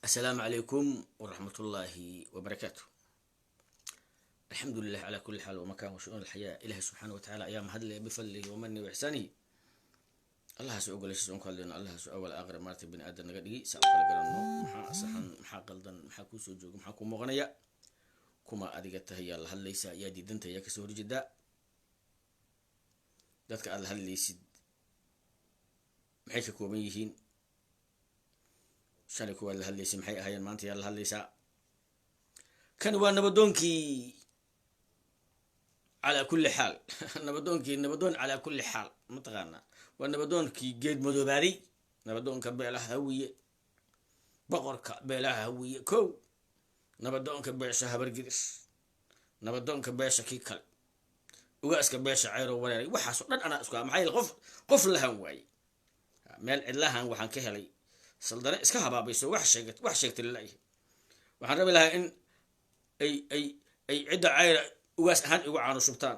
السلام عليكم ورحمة الله وبركاته. الحمد لله على كل حال ومكان وشؤون الحياة. إله سبحانه وتعالى أيام هدله بفضله ومنه وإحسانه. الله سوق ليش سوق لنا الله سوق أول آخر مرتب بن آدم نقدي سأقول قرنه محا صحن محا قلدن محا كوسو جوج محا كوم مغنية كما أديت هي الله هل ليس يدي دنت يكسور جدا ذاتك الله هل ليس محيش كوميهين شارك ولا هل ليس محي هاي المانتي يلا هل ليس كان وانا بدونكي على كل حال نبدون على كل حال متغنى ونبدونكي جيد مدوباري نبدونك بيلها هوية بقرك بيلها هوية كو نبدونك بيشها برجرس نبدونك بيش كيكل واسك بيش عيرو ولا وحاسو انا اسكو محي قف لها واي مال الله waxaan ka helay saldana iska habaabayso wax sheegtay leeyahay waxaan rabi lahaa in ay cida cayra ugaas ahaan ugu caano shubtaan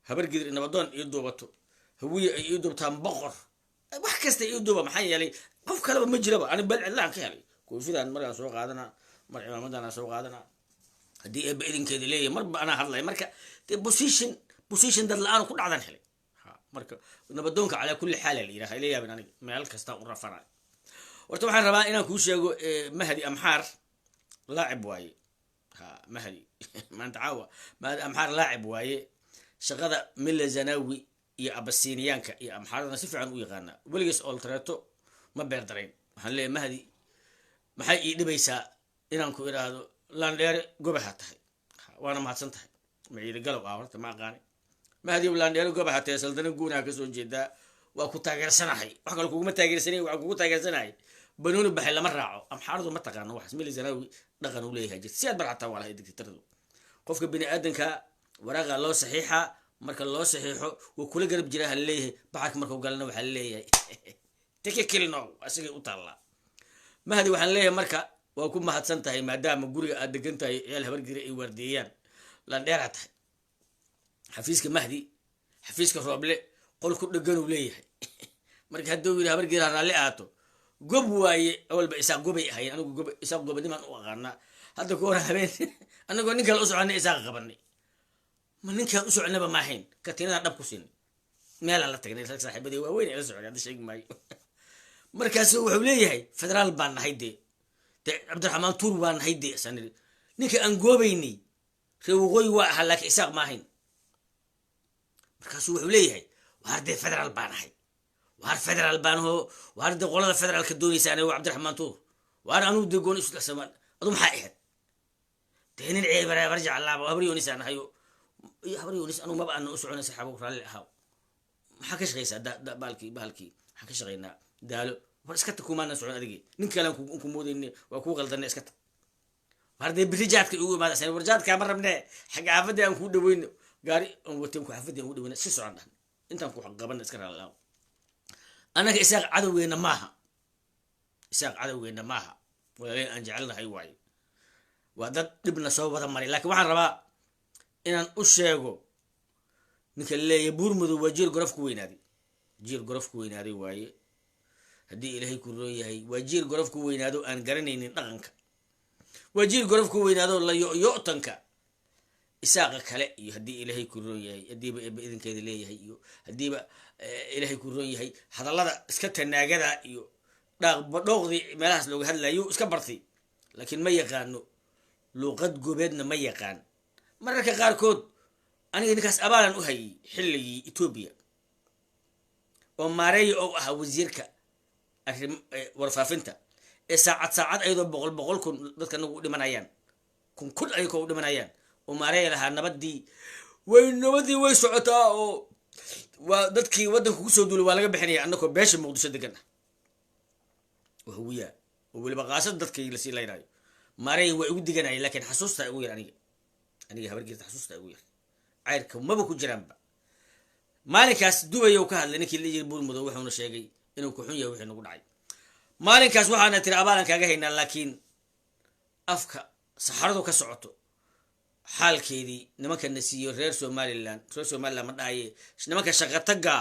habar gidir nabadoon iyo doobato hawiye ay iyo doobtaan boqor wax kasta iyo dooba maxay yeelay qof kale ma jiraba aan bal cidlaan ka helay koofidaan markaan soo qaadana mar ciidamadana soo qaadana hadii ay idinkeeda leeyahay marba ana hadlay marka position dad la'aan ku dhacdan helay marka nabadoonka ala kulli xaal la yiraahdo leeyahay aniga meel kasta u rafana horta waxaan rabaa inaan ku sheego mahdi amxaar laacib waaye mahdi maanta caawa mahdi amxaar laacib waaye shaqada milla zanawi iyo abasiiniyaanka iyo amxaarada si fiican u yaqaana weligiis oltreeto ma beer dareen waxaan leeyahay mahdi maxay ii dhibaysaa inaan ku iraahdo landheere gobaha tahay waana mahadsan tahay maciida galow horta ma aqaani mahdi landheere gobaha tahay saldana guuna ka soo jeedaa waa ku taageersanahay wax kale kugu ma taageersanay wax kugu taageersanahay بنون بحي لما راعو أم حارضو ما تقانو واحد ميلي زناوي دقنو ليه هجت سياد برعتا والله يدك تردو قفك بني آدن كا وراغا الله صحيحة مركا الله صحيحو وكل قرب جراها ليه بحاك مركو قالنا وحال ليه تكي كلنو أسيقي أطالله ما هدي وحال ليه مركا وكم ما هتسنتهي ما دام قولي أدقنتهي يالها برقري اي ورديان لان ديراتهي حفيزك مهدي حفيزك روبلي قول كل قنو ليه مركا هدو يلها برقري رالي آتو قب واي أول بإساق قبي هاي أنا قب إساق قب دي ما نوقعنا هذا كورة هبين أنا قول نكال أسرع عن إساق قبرني ما نكال أسرع نبى ما حين كتينا نبكو سين ما لا تقني لك صاحب دي وين أسرع هذا شيء ماي مركز وحوليه هاي فدرال بان هيدي عبد الرحمن تور بان هيدي سنري نكال أن قبيني خو غوي وحلاك إساق ما حين مركز وحوليه هاي وهذا فدرال بان هاي وهار فدرال بان هو وهار دي قولada federaalka doonaysa aniga Cabdi Raxmaan Tuur waar anu deegoon isla samaan adu maxay ahayd teenin ceebara barja Allah habri yoonis aan hayo habri yoonis anu ma baan u soconay saxaabo raali ahaa maxaa ka shaqeysaa baalkii maxaa ka shaqeynaa daalo war iska takumaana socon adigi nin kale ku moodayne waa ku qaldan iska ta waar de birijaadka ugu imaadaysan warjaadka ma rabne xaga afada aan ku dhaweyn gaari aan wateen ku afada aan u dhaweyn si socon intaan ku qaban iska raali أنا إساق عدوينا معها إساق عدوينا معها ولا أن جعلنا هاي واي وهذا ابن صوبة مري لكن وحن ربا إن أشياءه نكلي يبور مدو وجير غرف كوين هذه جير غرف كوين هذه واي هدي إلهي كروي هاي وجير غرف كوين هذا أن قرني نغنك وجير غرف كوين هذا الله يؤتنك إساق كلا يهدي إلهي كروي هاي هدي بإذن كذا ليه هاي هدي بقى إلهي كروي هاي هذا الله إسكت الناجدة يو ضغطي ملاس لو هلا يو إسكبرتي لكن ما يقانو لغة جبادنا ما يقان مرة كغار كود أنا نكاس أبالا أهي حلي إثيوبيا وماري أو وزيرك ورفافنتا ساعات أيضا بقول كن ذات كانوا لمن أيان كن كل أيكو لمن أيان وماري لها نبدي ويسعتا ودadkii wadanku ku soo duulay waa laga bixinaya annagoo beesha muqdisho degan wahuwiya waliba qaasad dadkii la siilaynaayo maray way ugu diganay laakiin xasuusta ugu yar aniga habargeeda xasuusta ugu yar cayrka maba ku jiraanba maalinkaas dubayo ka hadlay ninkii la yiri buurmudo wuxuuna sheegay inuu ku xun yahay wixii nagu dhacay maalinkaas waxaana tiri abaalan kaaga haynaa laakiin afka saxaradu ka socoto xaalkeedii nimanka nasiyo reer Somaliland ma dhaayay nimanka shaqataga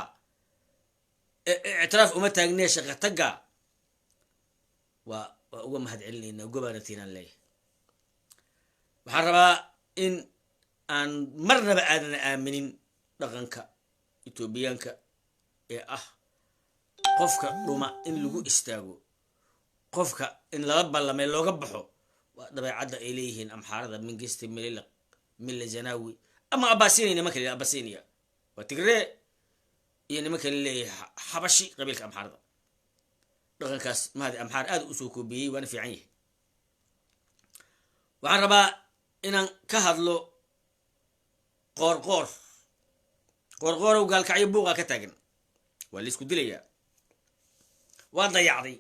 اعتراف وما تاجنيش غتجا uga mahad celinayna gobaanatiinaan leeyahay waxaan rabaa in aan marnaba aadan aaminin dhaqanka Etoobiyaanka ee ah qofka dhuma in lagu istaago qofka in lala ballamay looga baxo waa dabeecadda ay leeyihiin amxaarada Mingiste Mililaq Mille Zenawi ama Abbasinia nimanka la Abbasinia waa Tigray iyo nimanka la leeyahay Xabashi qabiilka amxaarada dhaqankaas mahadi amxaar aad u soo koobiyay waana fiican yahay waxaan rabaa inaan ka hadlo qoorqoorow gaalkacyo buuqa ka taagan waa la isku dilayaa waa dayacday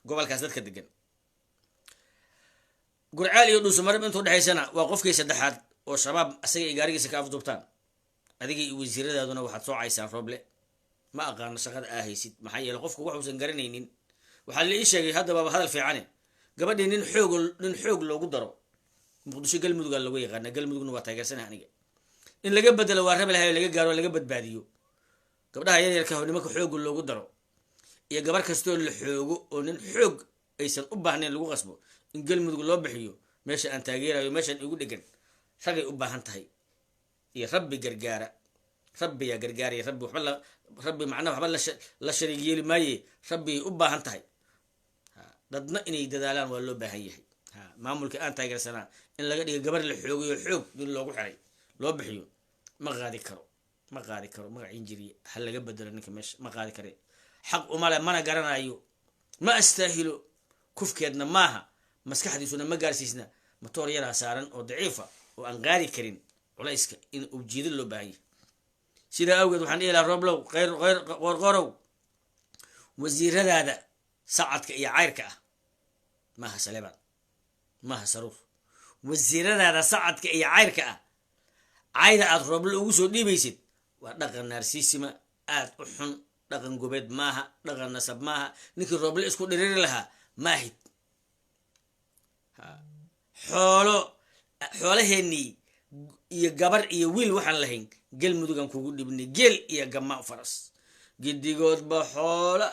gobolkaas dadka degan gurcaal iyo dhuusamareeb intuu dhexaysana waa qofkii saddexaad oo shabaab asaga ay gaarigiisa ka afduubtaan adiga iyo wasiiradaaduna waxaad soo caysaan Rooble ma aqaan shaqada haysid maxaa yeelay qofku wuxuusan garanaynin waxaa la ii sheegay haddaba hadal fiican gabadhii nin xoog loogu daro muqdisho galmudug lagu yaqaan galmudugna waa taageersanahay aniga in laga bedelo waa rabel hay laga gaaro laga badbaadiyo gabdhaha yaryarka oo nimanka xoog loogu daro iyo gabar kastoo la xoogo oo nin xoog aysan u baahnayn lagu qasbo in galmudug loo bixiyo meesha aan taageerayo meeshan igu dhigan ragay u baahan tahay iyo rabbi gargaara rabbi ya gargaara rabbi waxba rabbi macnaha waxba la shariig yeeli maaye rabbi u baahan tahay dadna inay dadaalaan waa loo baahan yahay maamulka aan taageersanaa in laga dhigo gabar la xoogayo xoog in loogu xiray loo bixiyo ma qaadi karo magacin jiriye hal laga bedelo ninka meesha ma qaadi kare xaq uma leh mana garanayo ma astaahilo kufkeedna maaha maskaxdiisuna ma gaarsiisna matoor yaraa saaran oo daciifa oo aan qaadi karin culayska in uu jiido loo baahan yahay sidaa awgeed waxaan dhihi lahaa Rooblow qoorqoorow wasiiradaada sacadka iyo cayrka ah maaha Saleebaan maaha Saruur wasiiradaada sacadka iyo cayrka ah cayda aad Rooble ugu soo dhiibaysid waa dhaqan naarsiisima aad u xun dhaqan gobeed maaha dhaqan nasab maaha ninkii Rooble isku dhiriri lahaa maahid xoolaheennii iyo gabar iyo wiil waxaan lahayn galmudugan kugu dhibnay geel iyo gamma faras gidigoodba xoola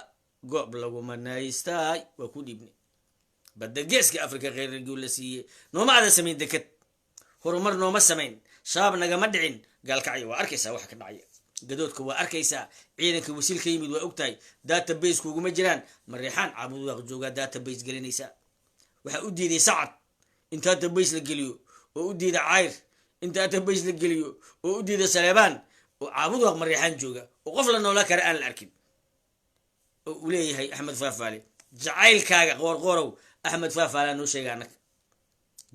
goob lagu manaystaay waa ku dhibnay badda geeska Afrika khayrigu la siiyey nooma adan samayn dekad horumar nooma samayn shabaab nagama dhicin gaalkacyo waa arkaysaa waxa ka dhacaya gadoodka waa arkaysaa ciidanka wasiilka yimid waa ogtahay database kuguma jiraan Mareexaan Caabud Waaq jooga database gelinaysa waxa u diiday sacad inta database la geliyo oo u diiday cayr inta database la geliyo oo u diiday Saleebaan oo Caabud Waaq Mareexaan jooga oo qof la noola kara aan la arkin oo u leeyahay Axmed Faafaale jacaylkaaga qoorqoorow Axmed Faafaale noo sheegaana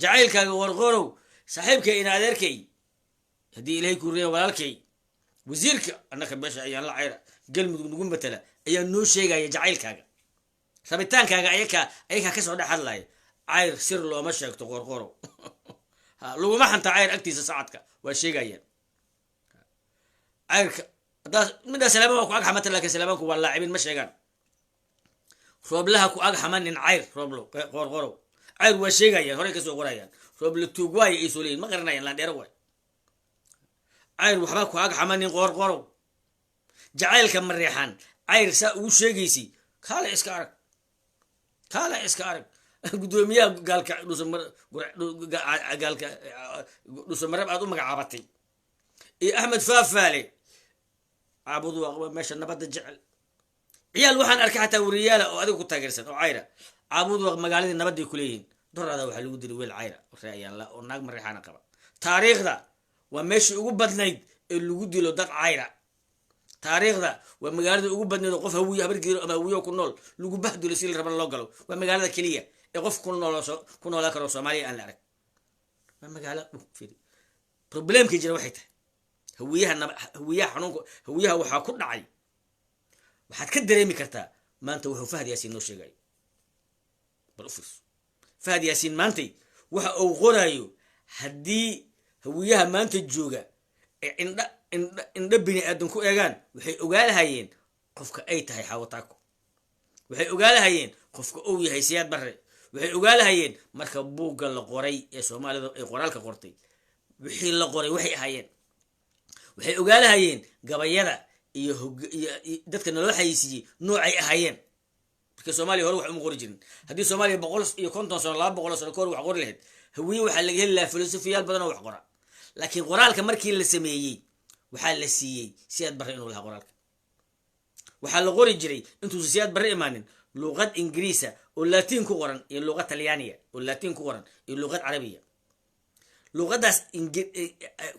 jacaylkaaga qoorqoorow saaxiibka in adeerkay hadii ilaahay ku reeyo walaalkay wasiirka annaka beesha ayaan la cayra galmudug nagu matala ayaan noo sheegaya jacaylkaaga rabitaankaaga ayaka ka soo dhaxadlay cayr sir looma sheegto qoorqoorow laguma xanta cayr agtiisa sacadka waa sheegayaan cayrka midda Saleebaan waa ku ag xamata laakiin Saleebaanku waa laacibin ma sheegaan Rooblaha ku ag xamanin cayr Rooblow qoorqoorow cayr waa sheegayaan hore ka soo qorayaan Rooble tuugwaay ay soo leeyeen ma garanayaan la dheer way cayr waxba ku ag xamanin qoorqoorow jacaylka Mareexaan cayr saa ugu sheegaysi kala iska arag gudoomiyaha gaalka dhuusamareeb aad u magacaabatay iyo Axmed Faafaale Caabud Waaq meesha nabadda jecel ciyaal waxaan arkay xataa wariyaala oo adiga ku taageersan oo cayra Caabud Waaq magaaladii nabadday ku leeyihiin dorada waxa lagu diray weel cayra raayaan la oo naag Mareexaan qaba taariikhda waa meeshii ugu badnayd ee lagu dilo dad cayra taariikhda waa magaalada ugu badnayd qof hawiye habargeeyo ama hawiye ku nool lagu bahdilo si la raban loo galo waa magaalada kaliya ee qof ku nool karo Soomaaliya aan la arag waa magaalo firi problemka jira waxay tahay hawiyaha waxa ku dhacay waxaad ka dareemi kartaa maanta wuxuu Fahad Yaasiin noo sheegay bal ufus Fahad Yaasiin maanta waxa uu qorayo hadii hawiyaha maanta jooga indha bini aadan ku eegaan waxay ogaalahayeen qofka ay tahay xawataako waxay ogaalahayeen qofka uu yahay Siyaad Barre waxay ogaalahayeen marka buugga la qoray ee Soomaalida ay qoraalka qortay wixii la qoray waxay ahaayeen waxay ogaalahayeen gabayada iyo dadka nolol xayisiye noocay ahaayeen marka Soomaaliya hore wax uma qori jirin haddii Soomaaliya 150 sano 200 sano koor wax qori lahayd hawiye waxaa laga heli lahaa filosofiyaal badan oo wax qora laakiin qoraalka markii la sameeyey waxaa la siiyey Siyaad Barre inuu lahaa qoraalka waxaa la qori jiray intuu Siyaad Barre imaanin luqad Ingiriisa oo Laatiin ku qoran iyo luqad Talyaaniga oo Laatiin ku qoran iyo luqad Carabiya luqadaas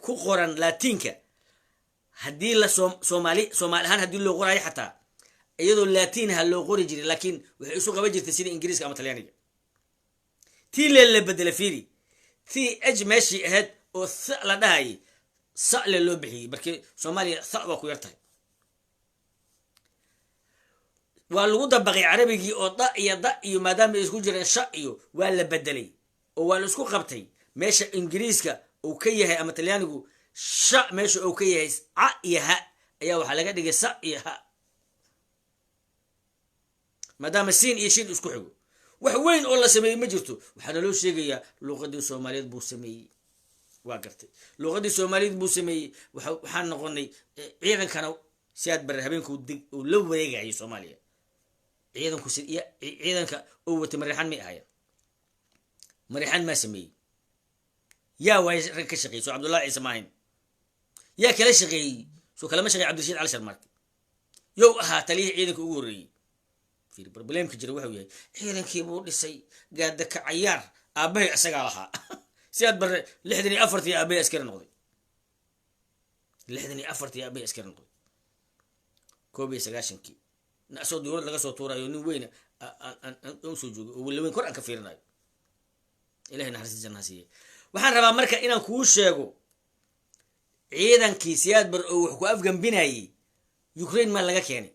ku qoran Laatiinka haddii la Soomaali ahaan haddii loo qorayo xataa iyadoo Laatiin ha loo qori jiray laakiin waxay isu qaban jirtay sida Ingiriiska ama Talyaaniga tii la bedela fiiri tii meeshii ahayd oo la dhahay le loo bixiyey markii Soomaaliya waa ku yartahay waa lagu dabaqay carabigii oo da iyo maadaama isku jireen sha iyo waa la bedelay oo waa la isku qabtay meesha Ingiriiska uu ka yahay ama Talyaanigu sha meesha uu ka yahay a iyo ha ayaa waxa laga dhigay sa iyo ha maadaama siin iyo shin isku xigo wax weyn oo la sameeyay ma jirto waxaana loo sheegayaa luqadii Soomaaliyeed buu sameeyay waa gartay luqadii Soomaaliyeed buu sameeyay waxaan noqonay ciidankana Siyaad Barre habeenkuu uu la wareegay Soomaaliya ciidanka oo wata Marixaan ma ahayn Marixaan ma sameeyay yaa way rag ka shaqeeyay Cabdullaahi Ciise maahin yaa kala shaqeeyay soo kala ma shaqeeyay Cabdirashiid Cali Sharmaarke yow ahaa taliyay ciidanka ugu horeeyay fiir problemka jira waxa yahay ciidankii buu dhisay gaada ka ciyaar aabahay asaga lahaa Siyaad Barre 64 aabahay askari noqday 64 aabahay askari noqday koobiye 90 nasoo dowlad laga soo tuurayo nin weyn aan soo joogo oo weyn kor aan ka fiirinayo ilaahay naxariis janna siiye waxaan rabaa marka inaan kuu sheego ciidankii Siyaad Barre oo wax ku afgambinayay Ukraine ma laga keenay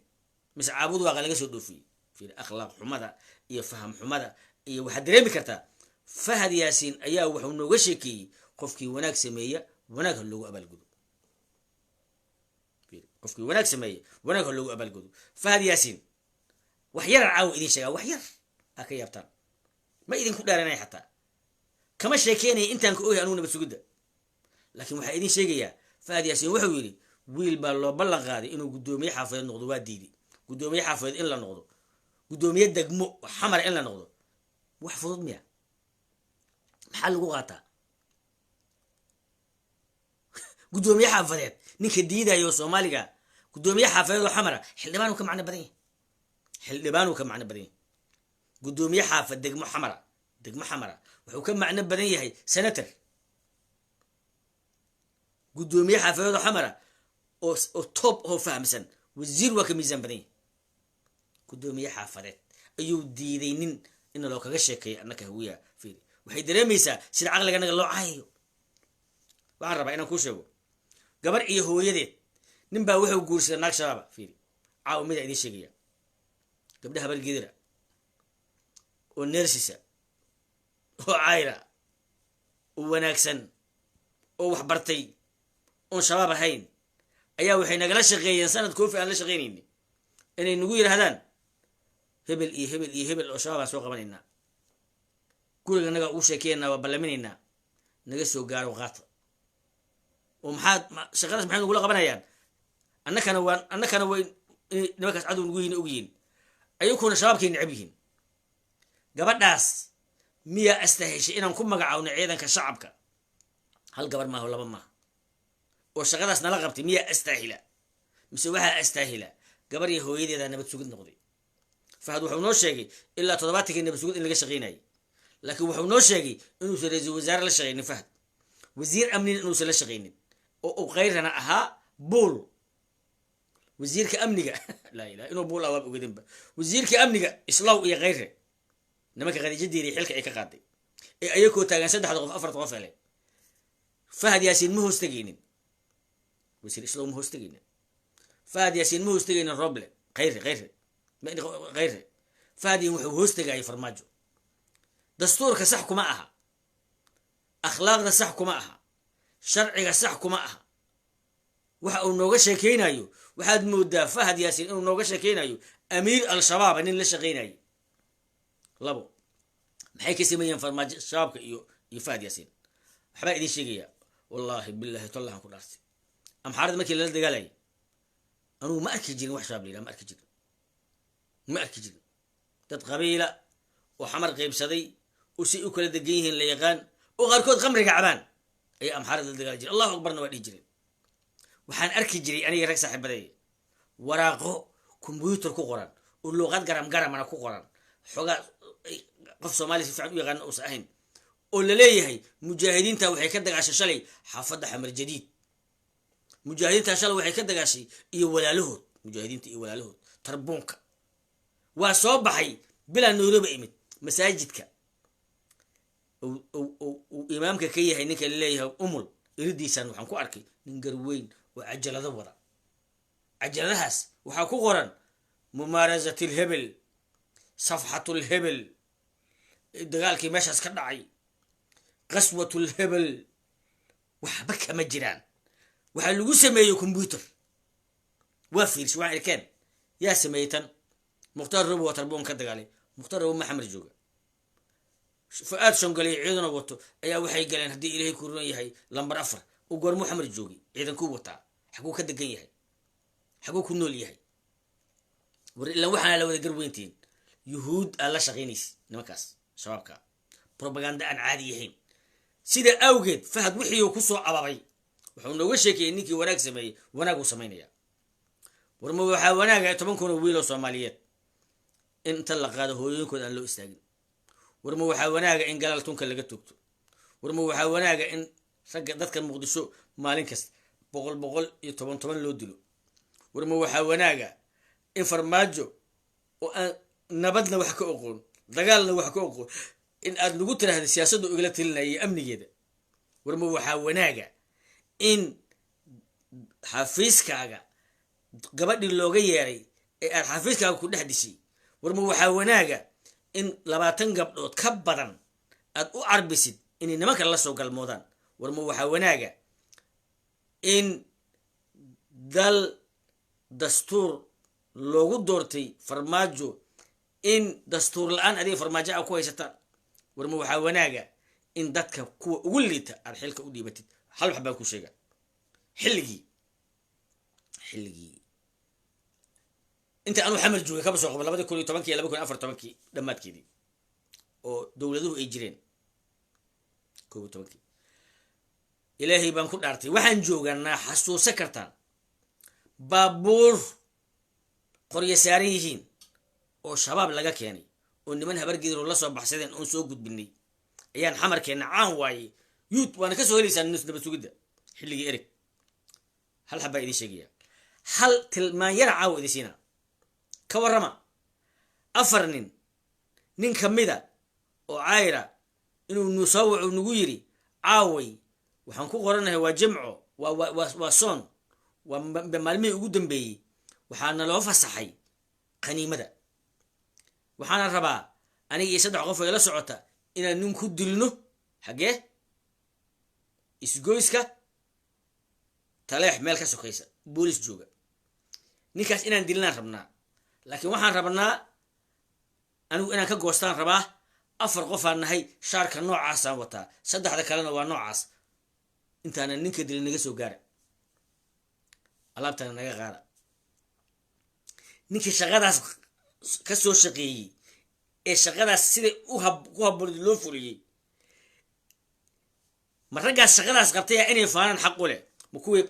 mise caabud waa laga soo dhoofiyay fiir akhlaaq xumada iyo faham xumada iyo waxa dareemi kartaa Fahad Yaasiin ayaa wuxuu nooga sheekiyay qofkii wanaag sameeya wanaag loogu abaalgudo qofkii wanaag sameeya wanaag loogu abaalgudo Fahad Yaasiin wax yar caaw idin sheega wax yar aka yaabtaan ma idin ku dhaaranay xataa kama sheekeynay intaan ka ogahay anuuna basugida laakiin waxa idin sheegayaa Fahad Yaasiin wuxuu yiri wiil baa loo ballan qaaday inuu gudoomiye xaafadeed noqdo waa diiday gudoomiye xaafadeed in la noqdo gudoomiye degmo xamar in la noqdo wax fudud miya maxaa lagu qaataa gudoomiye xaafadeed ninka diidayo Soomaaliga gudoomiye xaafadeed oo xamara xildhibaanu ka macna badan gudoomiye xaafad degmo xamara wuxuu ka macna badan yahay senator gudoomiye xaafadeed oo xamara oo top oo fahamsan wasiir waa ka miisaan badan yahay gudoomiye xaafadeed ayuu diiday nin in loo kaga sheekeeyo annaka hawiya fiiri waxay dareemaysaa sida aqliga naga loo caayo waxaan rabaa inaan ku sheego gabar iyo hooyadeed nin baa wuxuu guursaday naag shabaab fiiri caaw mid idin sheegaya gabdhaha bargeedira oo nersisa oo caayra oo wanaagsan oo wax bartay oo shabaab ahayn ayaa waxay nagala shaqeeyeen sanad koofi aan la shaqeynaynin inay nagu yiraahdaan hebel oo shabaab soo qabanayna guriga naga u sheekeena waa ballaminaynaa naga soo gaaro qaata oo shaqadaas maxay nagu la qabanayaan annakana way nimankaas cadow nagu yihiin ogyihiin ayuuna shabaabkay necab yihiin gabadhaas miyaa astahishay inaan ku magacaawno ciidanka shacabka hal gabar maaha laba maaha oo shaqadaas nala qabtay miyaa astaahila mise waxaa astaahila gabar iyo hooyadeeda nabad sugid noqday Fahad wuxuu noo sheegay ilaa 70 nabad sugid in laga shaqeynay laakiin wuxuu noo sheegay inuu ra'iisul wasaare la shaqeeyay Fahad wasiir amni inuu la shaqeeynin oo qayrana ahaa buul wasiirka amniga la ilaaha inuu buul awaab ugadinba wasiirka amniga islaaw iyo qayre nimanka qadiijadiiri xilka ay ka qaaday ee ayagoo taagan 3 qof 4 qof ele Fahad Yaasiin ma hoostageenin wasiir islaaw ma hoostageenin Fahad Yaasiin ma hoostageenin roble qayre Fahad wuxuu hoostagay farmaajo dastuurka sax kuma aha akhlaaqda sax kuma aha sharciga sax kuma aha waxa uu nooga sheekeynayo waxaad moodaa Fahad Yaasiin inuu nooga sheekeynayo amiir al-shabaab nin la shaqeynayo labo maxay ka sameeyeen farmaajo shabaabka iyo Fahad Yaasiin waxba idin sheegaya wallahi billahi tallahi ku dhaartay am xarad markii la dagaalay anuu ma arki jirin wax shabaab leeyahay ma arki jirin dad qabiila oo xamar qaybsaday oo si u kala degan yihiin la yaqaan oo qaarkood khamriga cabaan ayaa amxaarada la dagaali jiray allahu akbarna waa dhihi jireen waxaan arki jiray aniga rag saaxiibaday waraaqo kombuyuutar ku qoran oo luuqad garamana ku qoran xogaa qof soomaali si fiican u yaqaana uusan ahayn oo la leeyahay mujaahidiinta waxay ka dagaashay shalay xaafadda xamar jadiid mujaahidiinta shalay waxay ka dagaashay iyo walaalahood mujaahidiinta iyo walaalahood tarbuunka waa soo baxay bilaa nairobi imid masaajidka uu imaamka ka yahay ninka la leeyahay umul iridiisan waxaan ku arkay nin garweyn oo cajalado wada cajaladahaas waxaa ku qoran mumaarasat lhebel safxat lhebel dagaalkii meeshaas ka dhacay qaswat lhebel waxba kama jiraan waxaa lagu sameeyey combyuter waa fiirs waa arkeen yaa sameeyey tan mukhtaar robo waa tarbuun ka dagaalay mukhtaar robo maxamed jooga fuaad shongaliy ciidana wato ayaa waxay galeen haddii ilaahay ku ruran yahay lambar 4 oo goor maxamed joogi ciidan ku wataa xaguu ka degan yahay xaguu ku nool yahay war ila waxaan la wada garweyntiin yuhuud alla shaqeynaysi nimankaas shabaabka propaganda aan caadi yahayn sida awgeed fahad wixii uu ku soo ababay wuxuu nooga sheekayay ninkii wanaag sameeyay wanaag uu sameynaya warma waxaa wanaaga 10 kun oo wiil oo Soomaaliyeed inta la qaado hooyooyinkooda aan loo istaagin warma waxaa wanaaga in galaal tunka laga toogto warma waxaa wanaaga in ragga dadka muqdisho maalin kasta 100 iyo 10 loo dilo warma waxaa wanaaga in farmaajo oo nabadna wax ka oqoon dagaalna wax ka oqoon in aad lagu tiraahdo siyaasadda ugala talinayay amnigeeda warma waxaa wanaaga in xafiiskaaga gabadhii looga yeeray ee aad xafiiskaaga ku dhex dishay warma waxaa wanaaga in 20 gabdhood ka badan aad u carbisid inay nimanka la soo galmoodaan warma waxaa wanaaga in dal dastuur loogu doortay farmaajo in dastuur la-aan adiga farmaajo a ku haysataan warma waxaa wanaaga in dadka kuwa ugu liita aad xilka u dhiibatid hal wax baan ku sheega xilligii inta aanu xamar joogay kaba soo qabo 2010 iyo 2014 dhamaadkeedii oo dowladuhu ay jireen 2010 ilaahay baan ku dhaartay waxaan jooganaa xasuusan kartaan baabuur qoryo saaran yihiin oo shabaab laga keenay oo niman habargeedro la soo baxsadeen oon soo gudbinay ayaan xamarkeena caan waaye yuut waana ka soo helaysaan nabad sugidda xilligii ereg hal xabaa idin sheegaya hal tilmaan yara caawa idin siina ka warrama 4 nin ka mida oo caayra inuu nusawac nagu yiri caaway waxaan ku qoranahay waa jimco waa soon waa maalmihii ugu dambeeyey waxaana loo fasaxay qaniimada waxaana rabaa aniga iyo 3 qof oo la socota inaan nin ku dilno xagee isgoyska taleex meel ka sokaysa boolis jooga ninkaas inaan dilnaan rabnaa laakiin waxaan rabnaa anigu inaan ka goostaan rabaa 4 qof aan nahay shaarka noocaasaan wataa 3 kalena waa noocaas intaana ninka dilin naga soo gaara alaabtana naga qaada ninkii shaqadaas ka soo shaqeeyey ee shaqadaas sida ku habboon loo fuliyey maragaas shaqadaas qabtay inay faanaan xaq u leh makuwii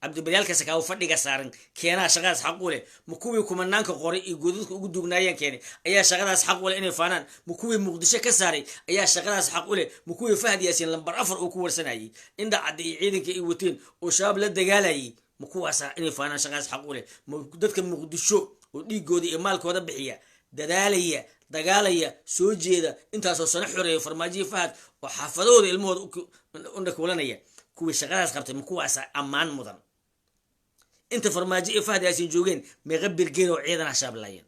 cabdibalyaalka sakaaw fadhiga saaran keenaa shaqadaas xaq u leh makuwii kumanaanka qoray iyo godadka ugu dugnaayeen keenay ayaa shaqadaas xaq u leh inay faanaan makuwii muqdisho ka saaray ayaa shaqadaas xaq u leh makuwii fahad yaasiin lambar 4 oo ku warsanayay indha cad iyo ciidanka ay wateen oo shabaab la dagaalayay makuwaasa inay faanaan shaqadaas xaq u leh dadka muqdisho oo dhiigooda iyo maalkooda bixiya dadaalaya dagaalaya soo jeeda intaasoo sano xoreeyo farmaajiyo fahad oo xaafadooda ilmahooda u kulanaya kuwii shaqadaas qabtay makuwaasa ammaan mudan inta farmaajo iyo fahad aysan joogeen meeqa birgeed oo ciidan shabaab laayeen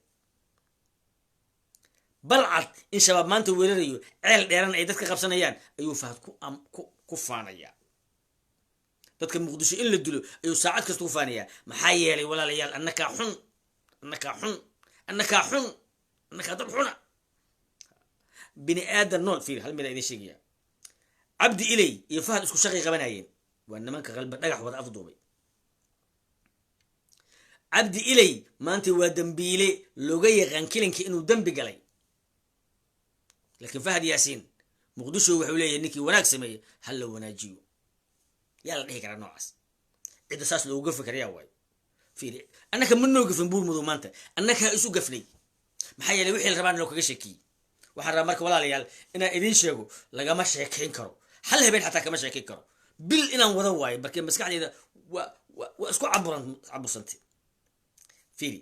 balcad in shabaab maanta weerarayo ceel dheeran ay dadka qabsanayaan ayuu fahad ku faanaya dadka muqdisho in la dilo ayuu saacad kasta ku faanaya maxaa yeelay walaalayaal annaka dad xuna bini aadan nool fiir hal mid idin sheegaya cabdi ilay iyo fahad isku shaqay qabanayeen waa nimanka qalbi dhagax wada afduubay cabdi ilay maanta waa dambiile looga yaqaan kilinka inuu dambi galay laakiin fahad yaasiin muqdisho wuxuu leeyahay ninkii wanaag sameeyey hal la wanaajiyo yaa la dhihi karaa noocaas cidda saas looga fikirayaa waayo fiiri annaka ma noo gafin buur madow maanta annaka isu gafnay maxaa yeelay wixii la rabaan loo kaga sheekiyey waxaan rabaa marka walaalayaal inaan idiin sheego lagama sheekayn karo hal habeen xataa kama sheekayn karo bil inaan wada waayo markii maskaxdayda waa isku cabursantay fiiri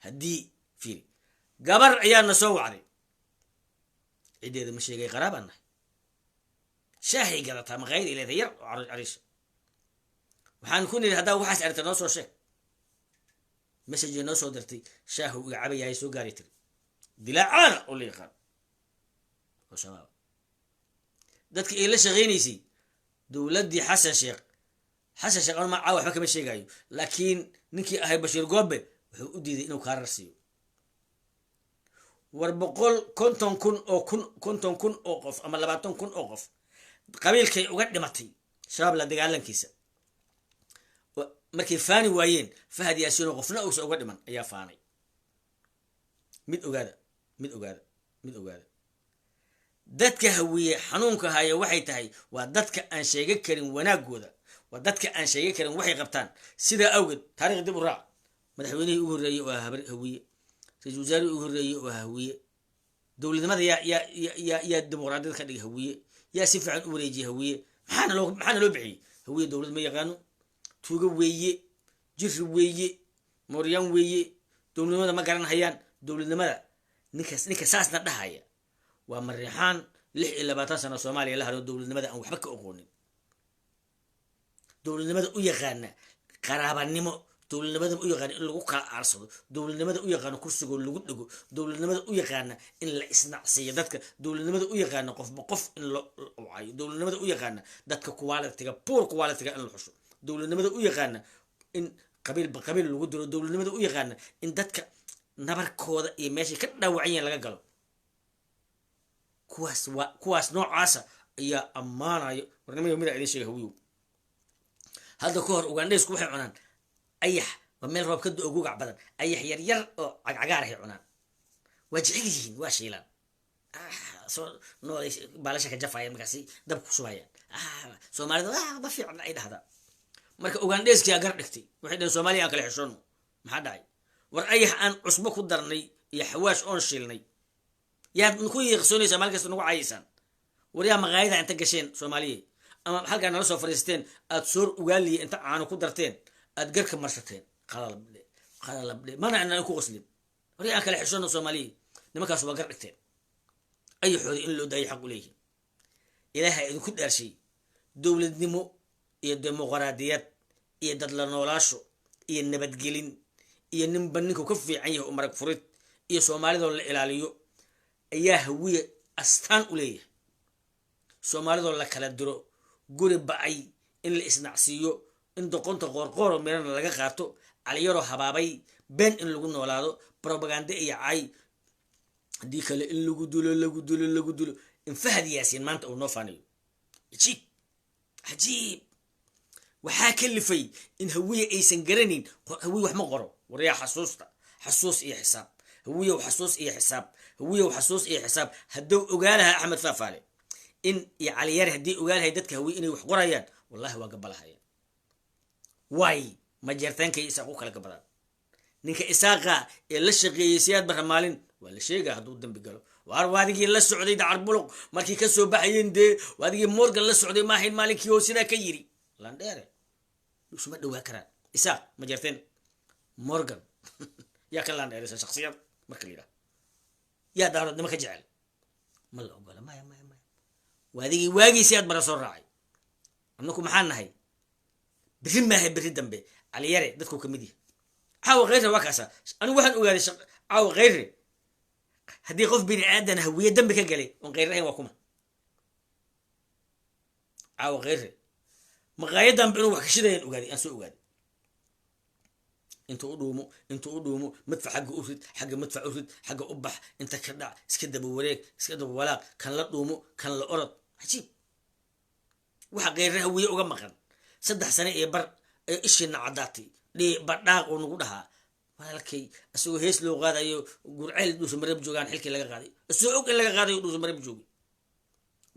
haddii fiiri gabar ayaana soo wacday ciddeeda ma sheegay qaraabaan nahay shaahay gadataa maqaayad ileeda yar oo cariisha waxaan ku nidhi haddaa waxaas aragta noo soo sheeg message noo soo dirtay shaahu iga cabayahay soo gaari tiri dilaacaana oo la yaqaan oo shabaab dadka ay la shaqaynaysay dowladdii xasan sheekh aan macaa waxba kama sheegayo laakiin ninkii ahay bashiir goobe wuxuu u diiday inuu kaarar siiyo war 150 kun oo qof ama 20 kun oo qof qabiilkay uga dhimatay shabaab la dagaalankiisa markay faani waayeen fahad yaasiin qofna uusan uga dhiman ayaa faanay mid ogaada dadka hawiye xanuunka haya waxay tahay waa dadka aan sheega karin wanaagooda waa dadka aan sheega karin waxay qabtaan sidaa awgeed taariikh dib u raac madaxweynihii ugu horreeyey oo hawiye ra-iisul wasaarihii ugu horreeyey oo hawiye dowladnimada yaa dimuqraadiyad ka dhigay hawiye yaa si fiican u wareejiyay hawiye maxaana loo bixiyey hawiye dowlad ma yaqaano tuugo weeye jiri weeye mooryaan weeye dowladnimada ma garan hayaan dowladnimada ninka saasna dhahaya waa mariixaan 26 sano Soomaaliya la haro dowladnimada aan waxba ka aqoonin dowladnimada u yaqaana qaraabanimo dowladnimada u yaqaan in lagu kala aarsado dowladnimada u yaqaan kursiga lagu dhigo dowladnimada u yaqaan in la isnacsiyo dadka dowladnimada u yaqaan qof in la wacay dowladnimada u yaqaan dadka quality-ga poor quality-ga in la xusho dowladnimada u yaqaan in qabiil lagu diro dowladnimada u yaqaan in dadka nabarkooda iyo meesha ka dhaawacayeen laga galo kuwaas noocaasa ayaa ammaanayo warnimada mid ay sheegay hawiyo hadda ka hor Ugandheysku waxay cunaan ayax waa meel roob ka da'o gugac badan ayax yar oo cagaar ah cunaan waa jecel yihiin waa shiilan soo nooleys baalasha ka jafayaan markaasi dab ku subayaan Soomaalida ba fiican ay dhahda marka Ugandheyska gar dhigtay waxay dhahan Soomaaliya kala xishoon maxaa dhacay war ayax aan cusbo ku darnay iyo xawaash oon shiilnay yaa ku yeeqsoonaysa maalkasta nagu caayisaan wariya maqaayada inta gasheen Soomaaliya ama halka nala soo fariisteen aad soor ugaaliye inta aanu ku darteen aad garka marsateen qalab mana aan ku qoslin wariya kala xishoon Soomaaliya nimankaas waa gar dhigteen ay xoodi in loo daayay xaq u leeyahay ilaahay idinku dhaarshay dowladnimo iyo dimuqraadiyad iyo dad la noolaasho iyo nabadgelin iyo ninba ninku ka fiican yahay oo marag furid iyo Soomaalida la ilaaliyo ayaa hawiye astaan u leeyahay Soomaalida la kala diro guri bacay in la isnacsiyo in doqonta qoorqoor meeran laga qaato caliyaro habaabay been in lagu noolaado propaganda iyo cay hadii kale in lagu dulo in Fahad Yaasiin maanta uu noo faanayo ajiib waxaa kalifay in hawiye aysan garanin hawiye wax ma qoro wariya xasuus iyo xisaab hawiye xasuus iyo xisaab hadduu ogaalaha Axmed Faafaale in iyo caliyar hadii ogaalahay dadka hawiye inay wax qorayaan wallahi waa gabalahayaan way ma jeertaankay isaaqo kala gabadaan ninka isaaqa ee la shaqeeyay siyaad barmaalin waa la sheegaa haduu dambi galo waadigii la socday dacar buluq markii ka soo baxayeen waadigii Morgan la socday ma ahayn maalinkii oo sida ka yiri landheere suma dhawaa karaan isaaq ma jeerteen Morgan yaa ka landheere shakhsiyad marka liira yaa daarad nima ka jecel ma la ogola ma waadigii waagii siyaad bara soo raacay annaku maxaan nahay biri dambe caliyare dadku kamid yahay caawa qeyr waa kaasa anigu waxaan ogaaday caawa qeyr hadii qof bini aadan hawiye dambe ka galay on qeyrayn waa kuma caawa qeyr maqaayadan inuu wax ka shidayaan ogaaday aan soo ogaaday intuu u dhuumo madfac xagga madfac urid xagga u bax inta ka dhac iska daba wareeg iska daba walaaq kan la dhuumo kan la orod ajiib waxa qeyraha hawiye uga maqan saddex sane ee bar ee ishiina caddaatay badhaaq uu nagu dhahaa walaalkay asagoo hees loo qaadayo gurceel dhuusamareeb joogaan xilkii laga qaaday asagoo og in laga qaadayo dhuusamareeb joogi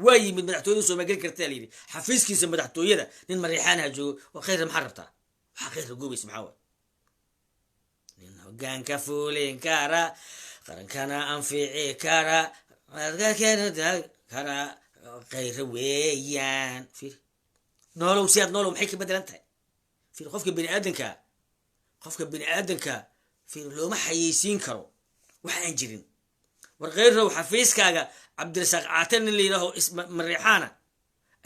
waa yimid madaxtooyada soo mageli kartaa layidhi xafiiskiisa madaxtooyada nin mariixaanaha joogo waa khayra maxaa rabtaa waxaa khayra goobaysa maxaa waay nin hogaanka fuulin kara qarankana anfici kara kara khayra weeyaan fiir noolow si aad noolow maxay ka bedelan tahay fiir qofka bini aadanka fiir looma xayeysiin karo waxa aan jirin war khayrow xafiiskaaga cabdirasaaq caatan nin la yidhaaho mariixaana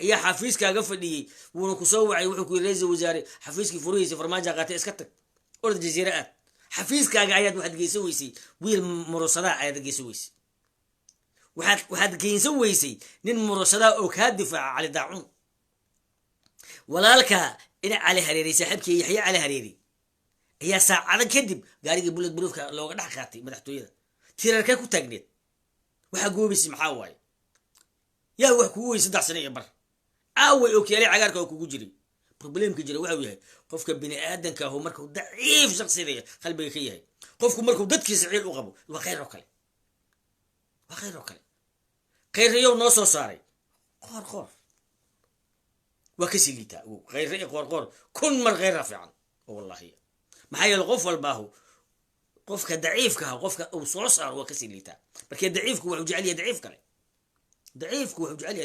ayaa xafiiskaaga fadhiyey wuuna ku soo wacay wuxuu ku yiri ra-iisul wasaare xafiiskii furihiisa farmaajo qaatay iska tag orda jaziira aad xafiiskaaga ayaad waxaad geysan weysay wiil murusadaa ayaad geysan weysay waxaad geysan weysay nin murusadaa oo kaa difaaca cali daacuun walaalka ina cali hareeri saaxiibkii yaxya cali hareeri ayaa saacada kadib gaarigii bullet proofka looga dhex qaatay madaxtooyada tirarkee ku taagneed waxaa goobaysay maxaa waaye yaa wax kugu wey 3 sano iyo bar aaway okiyaalay cagaarka oo kugu jiray problemka jira waxa uu yahay qofka bini aadanka ah markuu daciif shakhsiyeed qalbiga ka yahay qofku markuu dadkiisa ciil u qabo waa khayr oo kale khayriyow noo soo saaray qoor waa ka siliita khayri qoor kun mar khayra fiican wallahi maxay qof walbaahu qofka daciifka ah qofka uu soo saar waa ka siliita markii daciifku wuxuu jecel yahay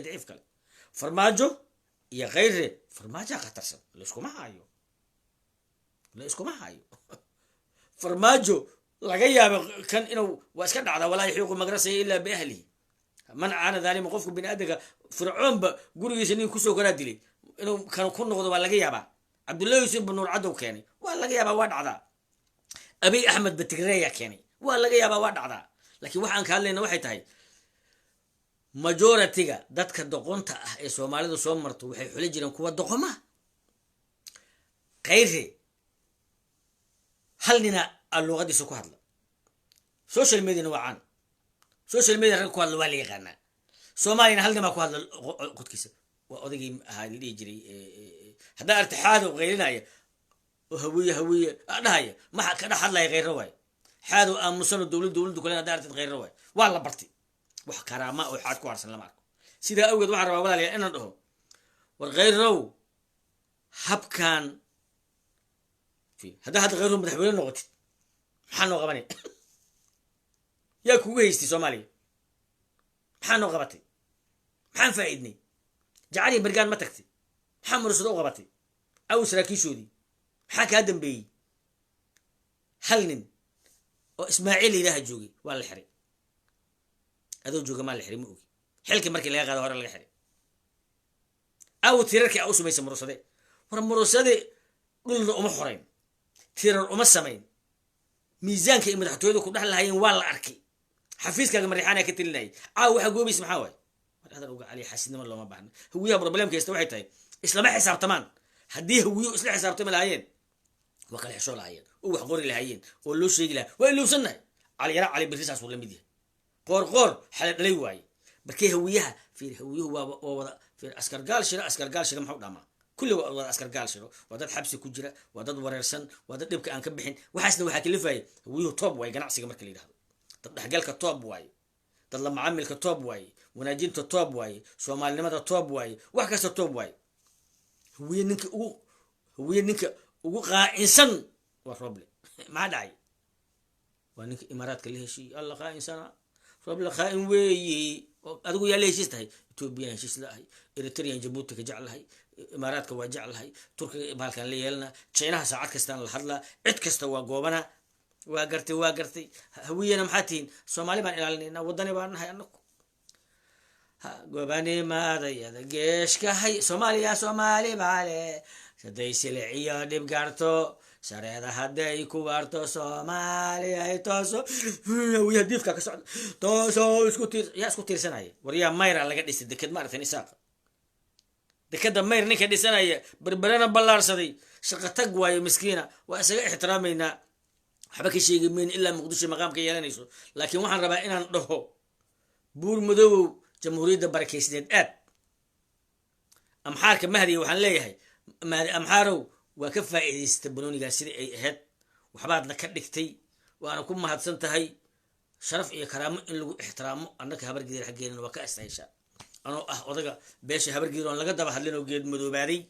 daciif kale farmaajo iyo khayri farmaajo qatarsan la iskuma hayo farmaajo laga yaabo kan inuu waa iska dhacda walaa yuqu magrasay illa bi ahlihi man aana dhalimu qofku bini aadamka fircoon ba gurigiisa nin ku soo kala dilay inuu kan ku noqdo waa laga yaabaa abdullahi yusuf bin nur cadow keenay waa laga yaabaa waa dhacdaa abi ahmed batigreya keenay waa laga yaabaa waa dhacdaa laakiin waxaan ka hadlayna waxay tahay majority-ga dadka doqonta ah ee Soomaalidu soo marto waxay xulin jireen kuwa doqoma khayri hal nina luqadiisa ku hadla social media waan social media ku hadla waa la yaqaanaa Soomaalina hal nina ku hadla qodkiisa waa odagii ahaa la dhigi jiray hadaa irtixaad oo qeylinaya oo hawiye adhaya ma ka dhaxadlay khayro way xaadu aamusano dawladdu kale hadaa irtixaad khayro way waa la bartay wax karaama oo xaad ku harsan lama arko sida awgeed waxa rabaa walaalayaal inaan dhaho war khayrow habkan هذا غيرهم مدحولين نقطة محنو غبني يا كويستي سومالي محنو غبتي محن فايدني جعلي برقان ما تكتي محن مرسدو غبتي أو سراكي شودي حاك هادم بي حلنن وإسماعيل إله جوجي ولا الحري هذو جوجي مال الحري موجي حلك مركي لا غدا ورا الحري أو تيركي أو سميس مرسدي ورا مرسدي قلنا أم حرين tirar uma samayn miisaanka iyo madaxtooyada ku dhax lahayn waa la arkay xafiiskaaga mariixaana ka tilinay waxa goobays maxaa way mar adan uga cali xasidnimo looma baahna hawiyaha problemka haysta waxay tahay islama xisaabtamaan haddii hawiyo isla xisaabtami lahaayeen waa kala xisho lahaayeen oo wax qori lahaayeen oo loo sheegi lahaa waa ilowsannahay cali birisaas uu la mid yahay qoor xalad dhalay waaye markii hawiyaha hawiyuhu waa wada askar gaal shira maxuu dhamaa كل وضع عسكر قال شنو وضع حبس كجرة وضع ورسن وضع دبك أنك بحين وحسنا وحكي لفاي ويه توب واي جناح سيجمر كلي هذا طب حقالك توب واي طلع معاملك توب واي وناجين توب واي سومال لماذا توب واي وحكاس توب واي هو ينك وقع إنسان وفربلي ما داعي وانك إمارات كلها شيء الله خا إنسان فربلي خائن وي أقول يا ليش استهي توبيان شيء لا هي إريتريان جبوتك جعلها إماراتك وجعلها تركيا بالكان ليلنا تشينها ساعات كستان الحضلة عد كستا وقوبنا واقرتي هوينا محاتين سومالي بان إلالينا وداني بان هاي أنكو قوباني ما ضيّا جيش كهي سومالي بالي سدي سلعيا دي بقارتو سريدا هدي كوارتو سومالي هاي توسو ويا ديفكا كسعود توسو اسكو تير سناي وريا مايرا لقد يسدكد مارتين إساق دكدا مير نيكا ديسانايا بربرنا بلارسدي شقه تق واي مسكينه واسغا احترامينا waxba ka sheegi meen ilaa muqdisho maqaamka yeelanayso laakiin waxaan rabaa inaan dhaho buur madow jamhuuriyadda barakeysineed amxaarka mahdi waxaan leeyahay amxaarow waa ka faa'iidaysata banoonigaa sidai ay ahayd waxbaadna ka dhigtay waana ku mahadsan tahay sharaf iyo karaamo in lagu ixtiraamo annaka habargidir xaggeenana waa ka astayshaa anoo ah odaga beesha habargidir oon laga daba hadlin oo geed madoobaaday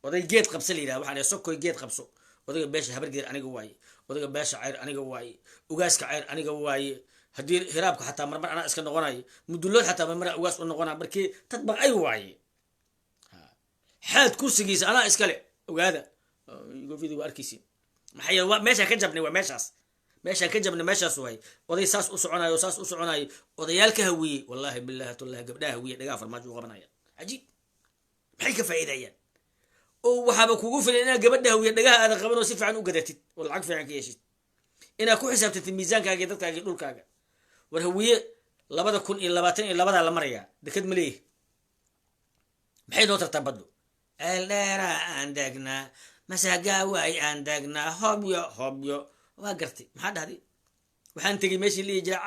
oday geed qabsa la yidhaha waxaan sokoy geed qabso odaga beesha habargidir aniga waaye odaga beesha cayr aniga waaye ugaaska cayr aniga waaye haddii hiraabka xataa marmar anaa iska noqonayo mudullood xataa marmar ugaas u noqonaa markii dad baqay waaye xaad kursigiisa anaa iskale ogaada gofidi waa arkaysin maxaa yeele meeshaan ka jabnay waa meeshaan ka jabnay meeshaas waay oday saas u soconayo odayaalka hawiyey wallahi billahi tullahi gabdhaha hawiye dhagaa farmaajo u qabanayaan cajiib maxay ka faa'iidayaan oo waxaaba kugu filan inaad gabadha hawiye dhagaha aadan qaban oo si fiican u gadatid oo lacag fiican ka yeeshid inaad ku xisaabtatid miisaankaaga iyo dadkaaga iyo dhulkaaga war hawiye 2022 la marayaa deked ma leeyahay maxay noo tartaa baddu ceeldheera aan degnaa masagaaway aan degnaa hobyo waa gartay maxaa dhahday waxaan tegey meeshii lihi jiray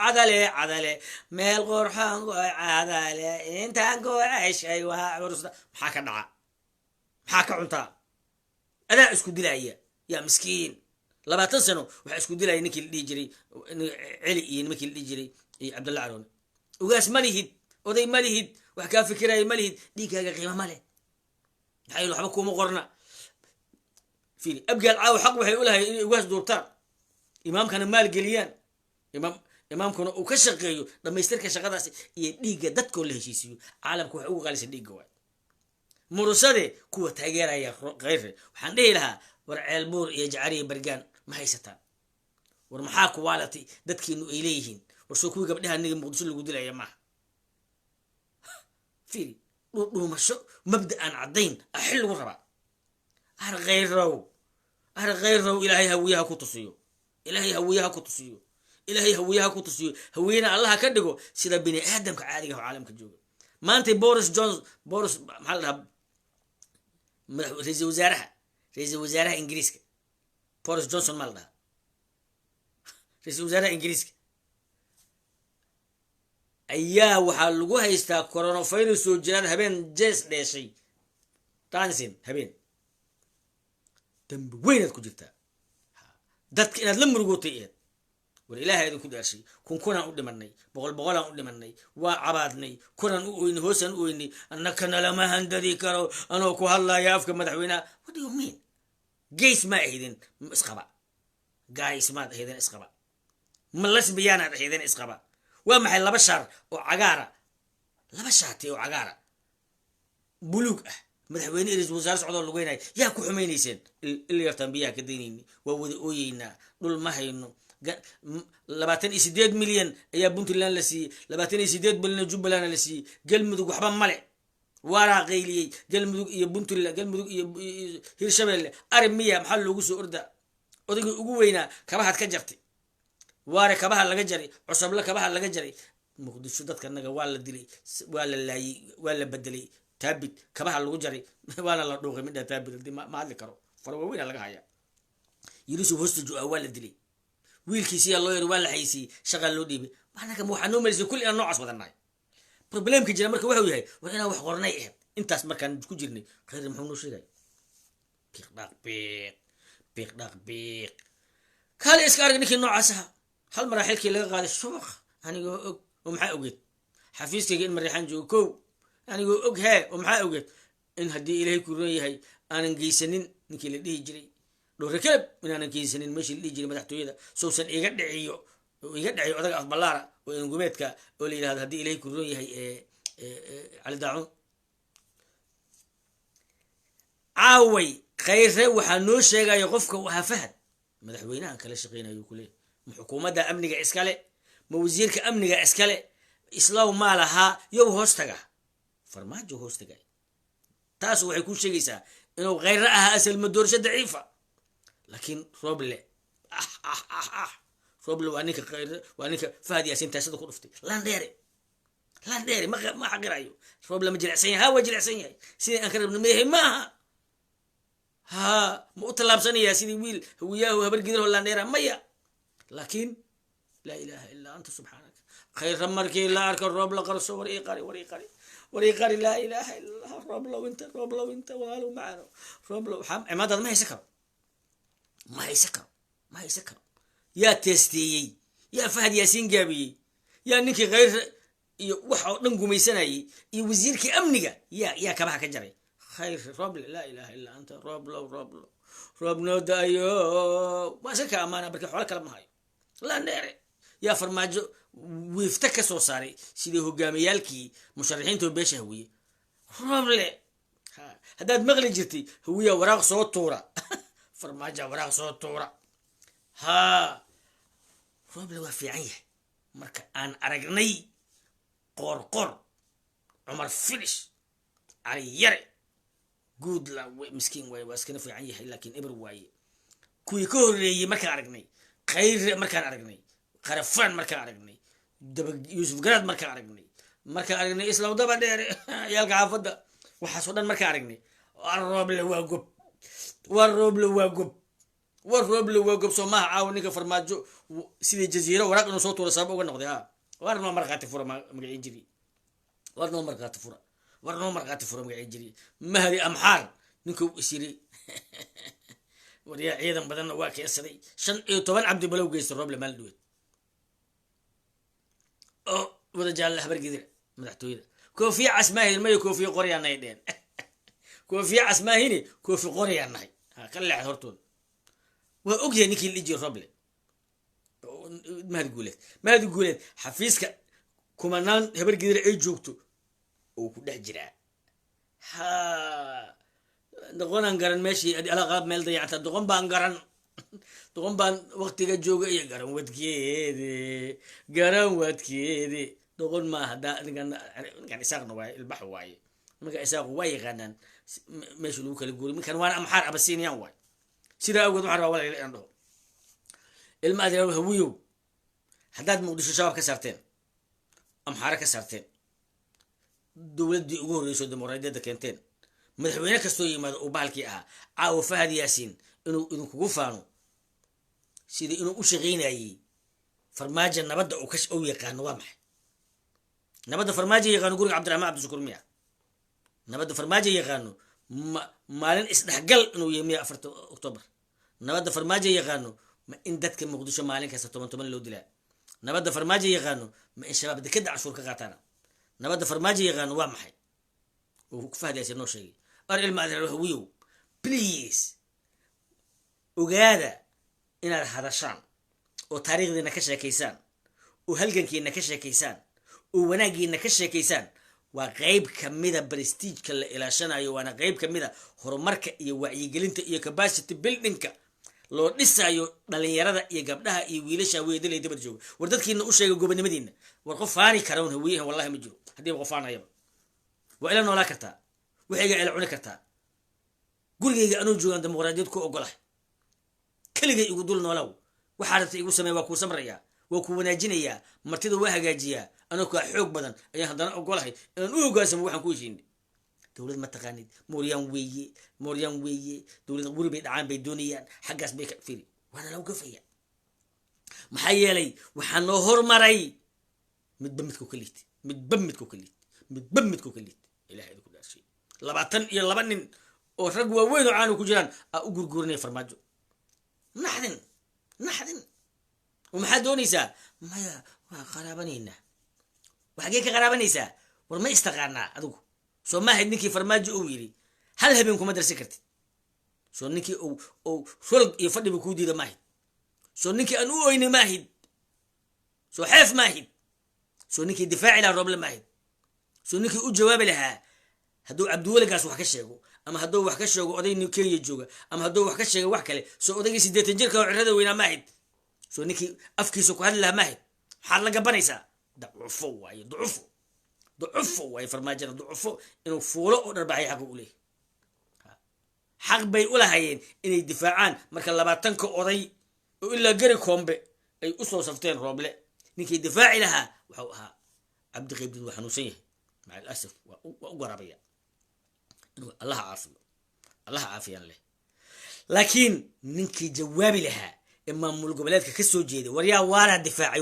cadale meel qorxoon goy cadale intaan gooceshay waa curusda maxaa ka dhaca maxaa ka cuntaa adaa isku dilaya yaa miskiin 20 sano waxaa isku dilaya ninkii la dhihi jiray celi iyo nimankii la dhihi jiray iyo cabdalla caroone ugaas ma lihid oday ma lihid wax kaa fikiraya ma lihid dhiiggaaga qiimo ma leh maxaa yeele waxba kuma qorna fiili abgaal caawa xaq waxay u lahay inay ugaas duubtaan imaamkana maal geliyaan imaamkuna uu ka shaqeeyo dhammaystirka shaqadaasi iyo dhiigga dadkoo la heshiisiyo caalamka wax ugu qaalisa dhiigga waay murusade kuwa taageeraya khayre waxaan dhihi lahaa war ceelbuur iyo jacariya bargaan ma haysataan war maxaa ku waalatay dadkiinu ay leeyihiin war soo kuwii gabdhaha niga muqdisho lagu dilaya maaha fiiri dhuumasho mabda aan caddayn xil lagu rabaa ar khayrow ilaahay hawiyaha ku tusiyo ilaahay hawiyaha ku tusiyo hawiyena allaha ka dhigo sida bini aadamka caadiga oo caalamka jooga maanta boris maxaa la dhahaa ra'iisul wasaaraha ingiriiska boris johnson maa la dhahaa ra'iisul wasaaraha ingiriiska ayaa waxaa lagu haystaa coronavirus soo jiraan habeen jees dheeshay tansin habeen dambi weynaad ku jirtaa dadka inaad la murugootay eed war ilaahay idinku dhaarshay kunaan u dhimanay boqolaan u dhimanay waa cabaadnay kunaan u oynay hoosaan u oynay annakana lama handadi karo anoo ku hadlaya afka madaxweynaha what do you mean gays ma ahaydeen isqaba gays maad ahaydeen isqaba ma lasbiyaanaad ahaydeen isqaba waa maxay laba shaar oo cagaara laba shaati oo cagaara buluug ah madaxweyne ra'iisul wasaare socdoo lugeynay yaa ku xumaynayseen ilaa yartan biyaha ka daynayni waa wada ooyeynaa dhul ma hayno 28 milyan ayaa puntland la siiyey 28 bilyan jubbaland la siiyey galmudug waxba male waraa qayliyey galmudug iyo puntland galmudug iyo hirshabelle arimiya maxaa loogu soo ordaa odaygii ugu weynaa kabahaad ka jartay waare kabaha laga jaray cusubla kabaha laga jaray muqdisho dadka naga waa la dilay waa la laayay waa la bedelay taabid kabaha lagu jaray waana la dhuuqay midda taabid ma hadli karo farwa weyn laga haya yirisu hoostu waa la dilay wiilkiisa loo yiri waa la haysi shaqa loo dhiibay waxaan waxaan noo meelay kulli aan noocaas wadanaay problemka jira marka wuxuu yahay war inaan wax qornay intaas markaan ku jirnay khayr muxuu noo sheegay biiq kale iska arag ninkii noocaas ah hal maraaxilkii laga qaaday shuuq anigoo og oo maxaa ogeed xafiiskayga in mariixan joogo kow anigoo og oo maxaa ogeed in haddii ilaahay ku roon yahay aanan geysanin ninkii la dhihi jiray dhowr kalab inaanan geysanin meeshii la dhihi jiray madaxtooyada sowsan iga dhiciyo odaga afballaara oo ingumeedka oo la yidhahdo haddii ilaahay ku roon yahay cali daacun caaway khayre waxaa noo sheegaya qofka waha fahad madaxweynahan kala shaqeynayo kule ma xukuumadda amniga iskale ma wasiirka amniga iskale islaw maa lahaa yow hoostaga farmaajo hoostaga taas waxay ku sheegaysaa inuu khayre ahaa asal madoorsho daciifa laakiin roble waa ninka khayre waa ninka fahad yaasin taasada ku dhuftay landheere ma xaqirayo roble ma jilicsan yahay waa jilicsan yahay sidii aan ka rabna meehay maaha ma u tallaabsanayaa sidii wiil hawiyaahu habar gidir oo landheera maya laakiin لا إله إلا أنت سبحانك خير مركي لا أرك الرب لقرص وريقاري لا إله إلا الله الرب لو أنت وقالوا معنا الرب لو حم عماد ما هي سكر يا تستي يا فهد ياسين جابي يا نكي غير waxa dhan gumaysanayay iyo wasiirkii amniga yaa kabaha ka jaray khayr rob la ilaha illa anta rob no dayo wasaka amaana barka xoolo kala mahayo la neere yaa farmaajo wiifta ka soo saaray sidii hogaamiyalkii musharaxiinta beesha hawiye roble hadaad maqli jirtay hawiya waraaq soo tuura farmaajo waraaq soo tuura ha roble waa fiican yahay marka aan aragnay قرقر عمر فينش علي يري جود لا مسكين واي واسكن في عيه لكن ابر واي كوي كوري ما كان عرقني خير ما كان عرقني خرفان ما كان عرقني دب يوسف قراد ما كان عرقني ما كان عرقني اسلام دبا دير يلقى عفده وحسودان ما كان عرقني والروب لو واقب سو ما عاونيك فرماجو سيدي جزيره ورق انه صوت ولا سبب uga noqday warno marqaati fura magacii jiri warno marqaati fura magacii jiri mahdi amxaar ninku isiri wariya ciidan badan waa keensaday 15 cabdi balow geystay roob lama duwad oo wada jaal habar gidir madaxtooyada koofi asmaahin ma koofi qoryaanay dheen koofi asmaahin koofi qoryaanay ha kala hortoon waa ogyahay ninkii liji rooble ما تقولين حفيزك كمانان هبر قدر أي جوكتو وكده جرا ها دقون أنقرن ماشي على غاب ميل ضيعته دقون بانقرن دقون بان وقت جوجا يا قرن وتكيدي دقون ما هدا كان يساقنا واي البحر واي ما كان يساق واي غنن ماشي لو كان يقول ممكن وانا أمحار أبسين يا واي سيدا أقول محر ولا عنده المادة هويو حداد مقدسو شباب كسرتين أمحارة كسرتين دولدي ugu horeyso dimuqraadiyada keenteen madaxweyne kasto yimaado oo baalkii ah caaw Fahad Yaasin inuu kugu faano sidii inuu u shaqeynayay farmaajo nabadda oo kash oo yaqaan waa maxay nabadda farmaajo yaqaan guriga Cabdiraxmaan Cabdishakuur miya nabadda farmaajo yaqaan maalin isdhaxgal inuu yeemiyo 4 Oktoobar nabadda farmaajo yaqaan ma in dadka muqdisho maalin kasta 10 loo dilaa nabadda farmaajo yaqaan ma in shabaab dekada cashuur ka qaataan nabadda farmaajo yaqaan waa maxay oo ku faadaysan noo sheegay ar ilmaadar hawiyo please ogaada inaad hadashaan oo taariikhdeena ka sheekaysaan oo halgankeena ka sheekaysaan oo wanaageena ka sheekaysaan waa qayb kamida prestige-ka la ilaashanayo waana qayb kamida horumarka iyo wacyigelinta iyo capacity building-ka loo dhisayo dhalinyarada iyo gabdhaha iyo wiilasha weedalay dibad jooga war dadkiina u sheegay gobonimadiina war qof faani kara oo hawiyaha wallahi ma jiro hadii qof faanayaba waa ila noola kartaa waxiga ila cuni kartaa gurigayga anuu joogan dimuqraadiyad ku ogolahay kaligay igu dul noolaw waxa rabtay igu sameey waa ku samraya waa ku wanaajinaya martida waa hagaajiya anoo ka xoog badan ayaa hadana ogolahay inaan u hoggaansamo waxaan ku heshiinay dawlad ma taqaanid mooryaan weeye dawlad guri bay dhacaan bay doonayaan xaggaas bay ka firi waana lagu gafaya maxaa yeelay waxaan noo hormaray midba midku kaliit ilaahay ku dhaashay 22 nin oo rag waaweyn oo aan ku jiraan u gurgurinay farmaajo naxdin وما دونيسا ما قرابنينا وحقيقة قرابنيسا ورما استغارنا أدوك سو ما هيد نكي فرماجي أو يري هل هبينكم مدرسة كرتي سو نكي أو فرق يفضل بكودي ده ماهد سو نكي أنو أين ماهد سو حيف ماهد سو نكي دفاع إلى الرب ماهد سو نكي جواب لها هدو عبدوله قاس وحكشيغو أما هدو وحكشيغو أدي نكي يجوغا أما هدو وحكشيغو وحكلي سو أدي سيدتين جيركا وعرده وينا ماهد سو نكي أفكيسو كهل لها ماهد حال لقى بنيسا ضعفو واي فرماجنا ضعفو إنه فولو ونربعي حقو إليه حق بيقولها هين إن الدفاعان مركا لباتنكو أضي وإلا قري كومبي أي أسلو صفتين روبلي نكي دفاعي لها وحوها عبد غيب دو حنوسيه مع الأسف وقرابية الله عافيه له لكن نكي جوابي لها maamul goboleedka ka soo jeeday waryaa waaraa difaacay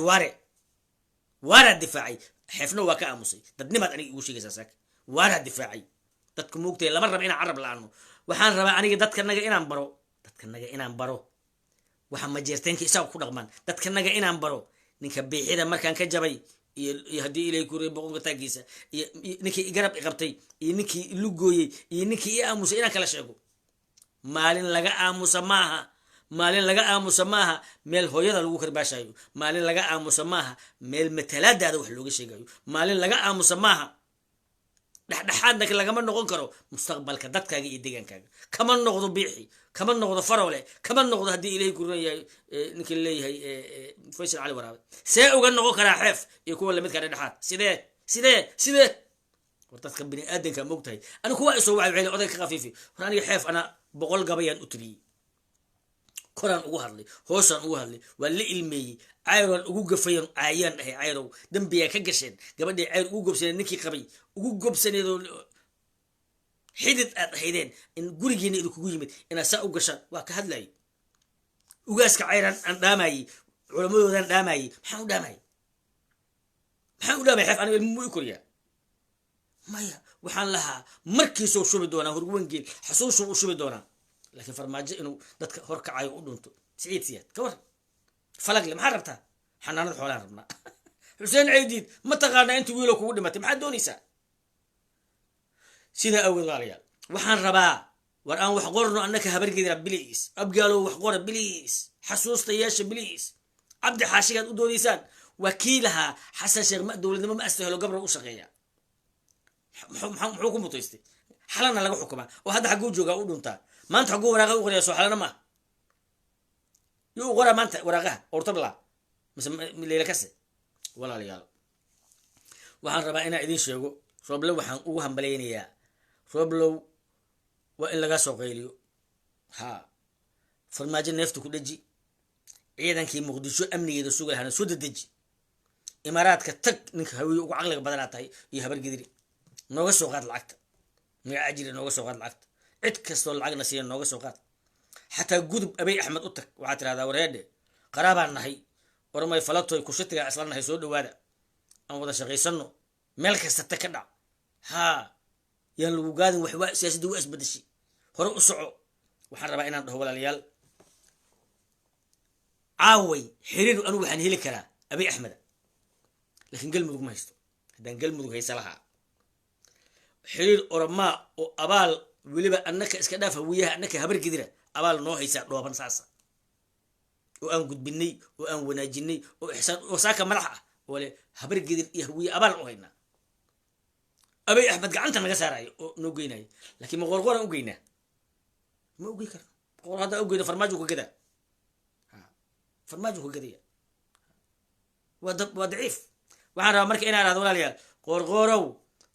waaraa difaacay xeefna waa ka aamusay dadnimaad aniga igu sheegaysaa saaka waaraa difaacay dadka moogtay lama raba inaan carab la'aano waxaan rabaa aniga dadkanaga inaan baro waxa majeerteenka isaga ku dhaqmaan dadkanaga inaan baro ninka biixida markaan ka jabay iyo haddii ilay kuray boqonka taagiisa iyo ninkii igarab iqabtay iyo ninkii ilugooyey iyo ninkii i aamusay inaan kala sheego maalin laga aamusa maaha meel hooyada lagu karbaashayo maalin laga aamusa maaha meel matalaadaada wax looga sheegayo maalin laga aamusa maaha dhexdhexaadna lagama noqon karo mustaqbalka dadkaaga iyo deegaankaaga kama noqdo biixi kama noqdo farole kama noqdo haddii ilaahay ku ran yahay ninkii leeyahay faysal cali waraabe see uga noqon karaa xeef iyo kuwa lamidka dhexdhexaad sidee war dadka bini aadanka moogtahay anigu kuwa isoo wacay oday ka khafiifi war aniga xeef ana 100 gabayaan u tiriyey koraan ugu hadlay hoosaan ugu hadlay waa la ilmeeyey cayroon ugu gafayan caayaan dhahay cayrow dambiyaa ka gasheen gabadhii cayr ugu gobsaneed ninkii qabay ugu gobsaneedoo xidid aad ahaydeen in gurigiina idinkugu yimid inaad saa u gashaan waa ka hadlayay ugaaska cayraan aan dhaamayey culammadoodan dhaamayey maxaan u dhaamay xeef aniga ilmu i koriyaa maya waxaan lahaa markiisoo shubi doonaa hurwangeel xasuusuu u shubi doonaa laakiin farmaajo inuu dadka hor kacayo u dhunto siciid siyaad ka war falagle maxaa rabtaa xanaanad xoolaan rabnaa xuseen ceydiid ma taqaanaa inta wiiloo kugu dhimatay maxaad doonaysaa sidaa awgeed walaalayaal waxaan rabaa war aan wax qorno annaka habargedira biliis abgaalow wax qora biliis xasuusta yeesha biliis cabdi xaashigaad u doodaysaan waa kii lahaa xasan sheekh dowladnimo ma astahelo gabra u shaqeeya muxuu ku mutaystay xalana laga xukumaa oo hadda xagguu joogaa u dhuntaa maanta xagguu waraaqa u qorayaa soo xalana maaha yuu u qoraa maanta waraaqaha ortabla mise leyla kase walaalayaal waxaan rabaa inaan idiin sheego rooblow waxaan ugu hambalaynayaa rooblow waa in lagaa soo qayliyo farmaajo neefta ku dhaji ciidankii muqdisho amnigeeda suga lahana soo dadeji imaaraadka tag ninka hawiye ugu caqliga badanaa tahay iyo habargediri nooga soo qaad lacagta magaca ajiri nooga soo qaad lacagta cid kastoo lacagna siiya nooga soo qaad xataa gudub abay axmed u tag waxaad tirahdaa wareedhe qaraabaan nahay ormay falatoy kushatigaa isla nahay soo dhawaada aan wada shaqaysano meel kasta ta ka dhac yaan lagu gaadin waxwaa siyaasadda waa isbedeshay hore u soco waxaan rabaa inaan dhaho walaalayaal caaway xiriir anigu waxaan heli karaa abay axmeda laakiin galmudug ma haysto haddaan galmudug haysa lahaa xiriir oromaa oo abaal weliba annaka iska dhaaf hawiyaha annaka habargedira abaal noo haysaa dhooban saasa oo aan gudbinay oo aan wanaajinay oo ixsaan oo saaka madax ah oo le habargedir iyo hawiye abaal u haynaa abay axmed gacanta naga saarayo oo noo geynayo laakiin ma qorqoran u geynaa ma u gey karno qor haddaa u geyno farmaajo ka gadaa farmaajo ka gadaya waa daciif waxaan rabaa marka inaan ahdo walaalayaal qorqorow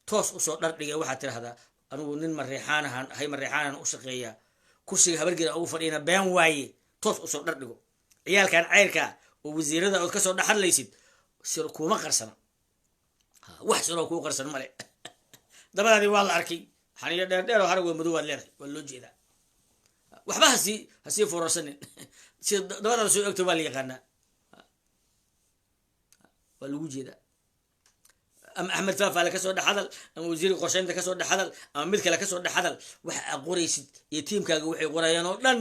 toos usoo dhardhigay waxaad tirahdaa anigu nin mareexaanahan ahay mareexaanahan u shaqeeya kursiga habargeda ugu fadhiyana been waaye toos usoo dhardhigo ciyaalkan cayrka oo wasiirada ood kasoo dhaxadlaysid sir kuma qarsana wax siroo kuu qarsan male dabadaadii waa la arkay xaniyo dheerdheer oo harag madow waad leedahay waa loo jeedaa waxba hasii fororsanin si dabadaada soo egto waa la yaqaanaa waa lagu jeedaa ama axmed faafaale kasoo dhexadal ama wasiirka qorsheynta kasoo dhexadal ama mid kale kasoo dhexadal waxa aa qoraysid iyo tiimkaaga waxay qorayaan oo dhan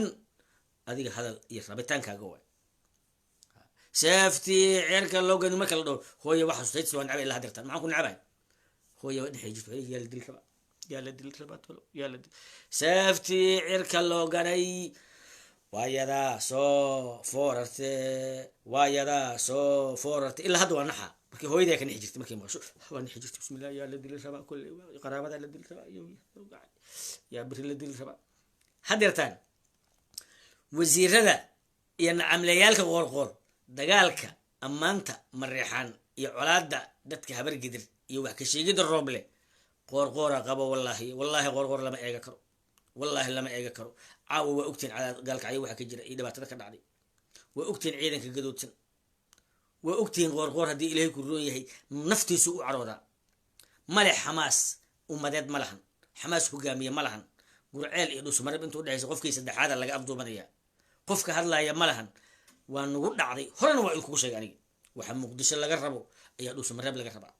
adiga hadal iyo rabitaankaaga waay seeftii ceerka loo gani marka la dhaho hooye waxa xasuustay waan nacbay ilaa dirtaan maxaan ku nacbay hooye waa dhexay jirto yaa la dil rabaa tolo yaa la dil seeftii ceerka loo ganay waayadaa soo foorarte ilaa hadda waa naxa markii hooyadaa ka nixi jirtay markay maqasho waa nixi jirtay bismillah yaa la dili rabaa kulle qaraabada la dili rabaa yaa biri la dili rabaa hadeertaan wasiirada iyo nacamlayaalka qoorqoor dagaalka ammaanta mareexaan iyo colaada dadka habargedir iyo wax ka sheegida rooble qoorqoora qabo wallaahi qoorqoor lama eega karo caawa waa ogtiin gaalkacyo waxa ka jira iyo dhibaatada ka dhacday waa ogtiin ciidanka gadoodsan waa ogtiin qoorqoor haddii ilaahay ku roon yahay naftiisu u caroodaa male xamaas ummadeed ma lahan xamaas hogaamiye ma lahan gurceel iyo dhusmarab inta udhexaysa qofkii saddexaada laga afduubanaya qofka hadlaaya ma lahan waa nagu dhacday horena waa idinkugu sheegay aniga waxa muqdisho laga rabo ayaa dhuusamareeb laga rabaa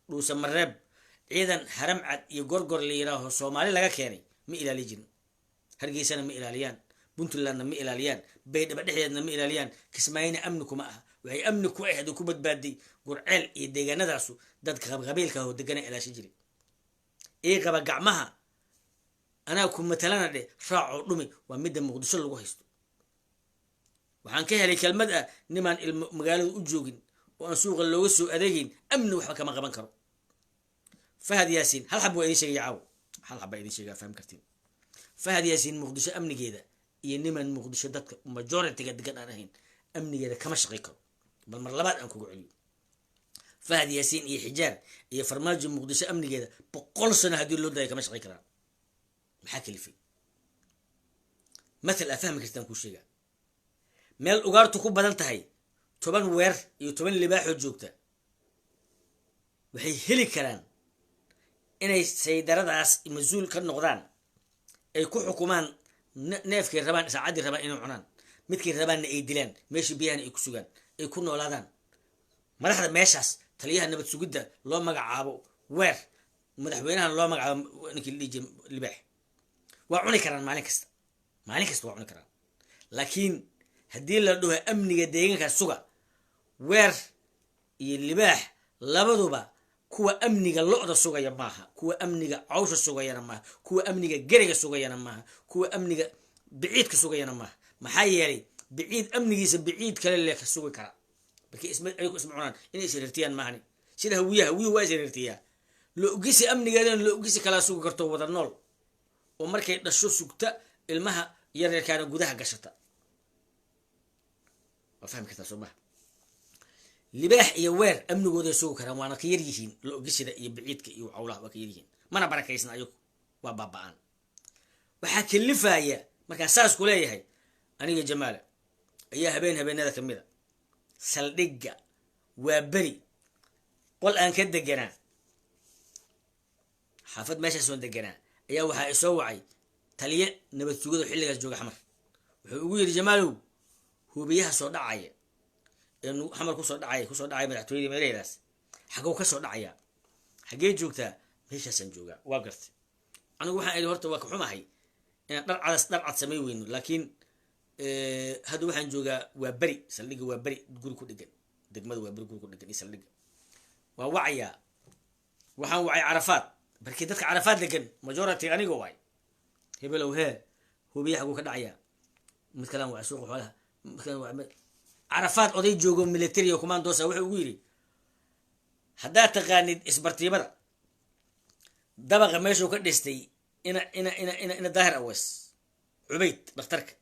dhuusamareeb ciidan haram cad iyo gorgor la yiraaho soomaali laga keenay ma ilaali jirin hargeysana ma ilaaliyaan puntlandna ma ilaaliyaan baydhaba dhexdeedna ma ilaaliyaan kismaayina amni kuma aha waxay amni ku ahayd oo ku badbaaday gurceel iyo deegaanadaasu dadka qabiilka oo degana ilaashi jiray ee qaba gacmaha anaa ku matalana dhe raaco dhumi waa midda muqdisho lagu haysto waxaan ka helay kelmad ah nimaan magaalada u joogin oo aan suuqa looga soo adeegayn amni waxba kama qaban karo fahad yaasiin hal xab waa idin sheegay caaw hal xab baa idin sheegaa faham kartiin fahad yaasiin muqdisho amnigeeda iyo niman muqdisho dadka majority-ga degan aan ahayn amnigeeda kama shaqay karo bal mar labaad aan kugu celiyo fahad yaasiin iyo xijaar iyo farmaajo muqdisho amnigeeda 100 sano haddii loo daayo kama shaqay karaan maxaa kalifay matal afahmi kartaan kuu sheegaa meel ugaartu ku badan tahay 10 weer iyo 10 libaaxoo joogta waxay heli karaan inay saydaradaas mas-uul ka noqdaan ay ku xukumaan neefkay rabaan saacaddii rabaan inay cunaan midkay rabaanna ay dilaan meeshii biyahana ay ku sugaan ay ku noolaadaan madaxda meeshaas taliyaha nabad sugidda loo magacaabo weer madaxweynahan loo magacaabo ninkii dhiiji libaax waa cuni karaan maalin kasta waa cuni karaan laakiin haddii la dhaho amniga deegaankaas suga weer iyo libaax labaduba kuwa amniga lo-da sugaya maaha kuwa amniga cawsha sugayana maaha kuwa amniga geriga sugayana maaha kuwa amniga biciidka sugayana maaha maxaa yeelay biciid amnigiisa biciid kale le ka sugi kara markii ayagu isma cunaan inay isrirtiyaan maahani sida hawiyaha waa isrirtiyaa lo ogisi amnigeedana lo ogisi kala sugi karto wada nool oo markay dhasho sugta ilmaha yaryarkaana gudaha gashata waa fahmi kartaa soo maha libaax iyo weer amnigooday sugi karaan waana ka yar yihiin lo ogisida iyo biciidka iyo cawlaha waa ka yar yihiin mana barakaysna ayagu waa baaba'aan waxaa kalifaya markaan saas ku leeyahay aniga jamaala ayaa habeenada ka mid a saldhigga waa beri qol aan ka deganaa xaafad meeshaas oon deganaa ayaa waxaa isoo wacay taliye nabad sugida xilligaas jooga xamar wuxuu ugu yidhi jamaalow hubiyaha soo dhacaya ee xamar kusoo dhacaya madaxtooyadii meelaheedaas xagow ka soo dhacaya xagee joogtaa meeshaasaan joogaa waa gartay anigu waxaan idhi horta waa ka xumahay inaan dhar cad samay weyno laakiin hadda waxaan joogaa waa beri saldhigga waa beri guri ku dhegan degmada waa beri guri ku dhegan iyo saldhigga waa wacayaa waxaan wacay carafaad barkii dadka carafaad degan majority anigoo waay hebelow hee hubiya xaguu ka dhacayaa mid kalaan waa suuqa xoolaha mid kalaan waa carafaad oday joogo military oo commandosa wuxuu ugu yidhi haddaad taqaanid isbartiibada dabaqa meeshuu ka dhistay ina daahir awees cubayd dhakhtarka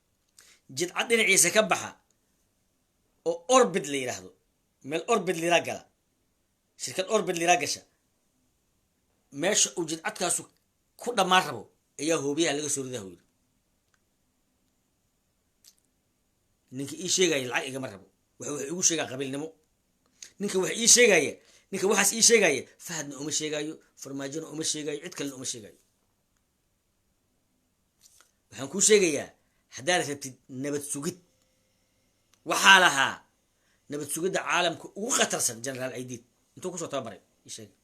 jidcad dhinaciisa ka baxa oo orbit la yidhaahdo meel orbit liraa gala shirkad orbit liraa gasha meesha uu jidcadkaasu ku dhammaan rabo ayaa hoobiyaha laga soo ridaa yidhi ninka ii sheegaya lacag igama rabo wax igu sheegaa qabiilnimo ninka waxaas ii sheegaya fahadna uma sheegayo farmaajona uma sheegayo cid kalena uma sheegayo waxaan kuu sheegayaa haddaad rabtid nabad sugid waxaa lahaa nabad sugidda caalamka ugu khatarsan generaal aidiid intuu kusoo tababaray ii sheegay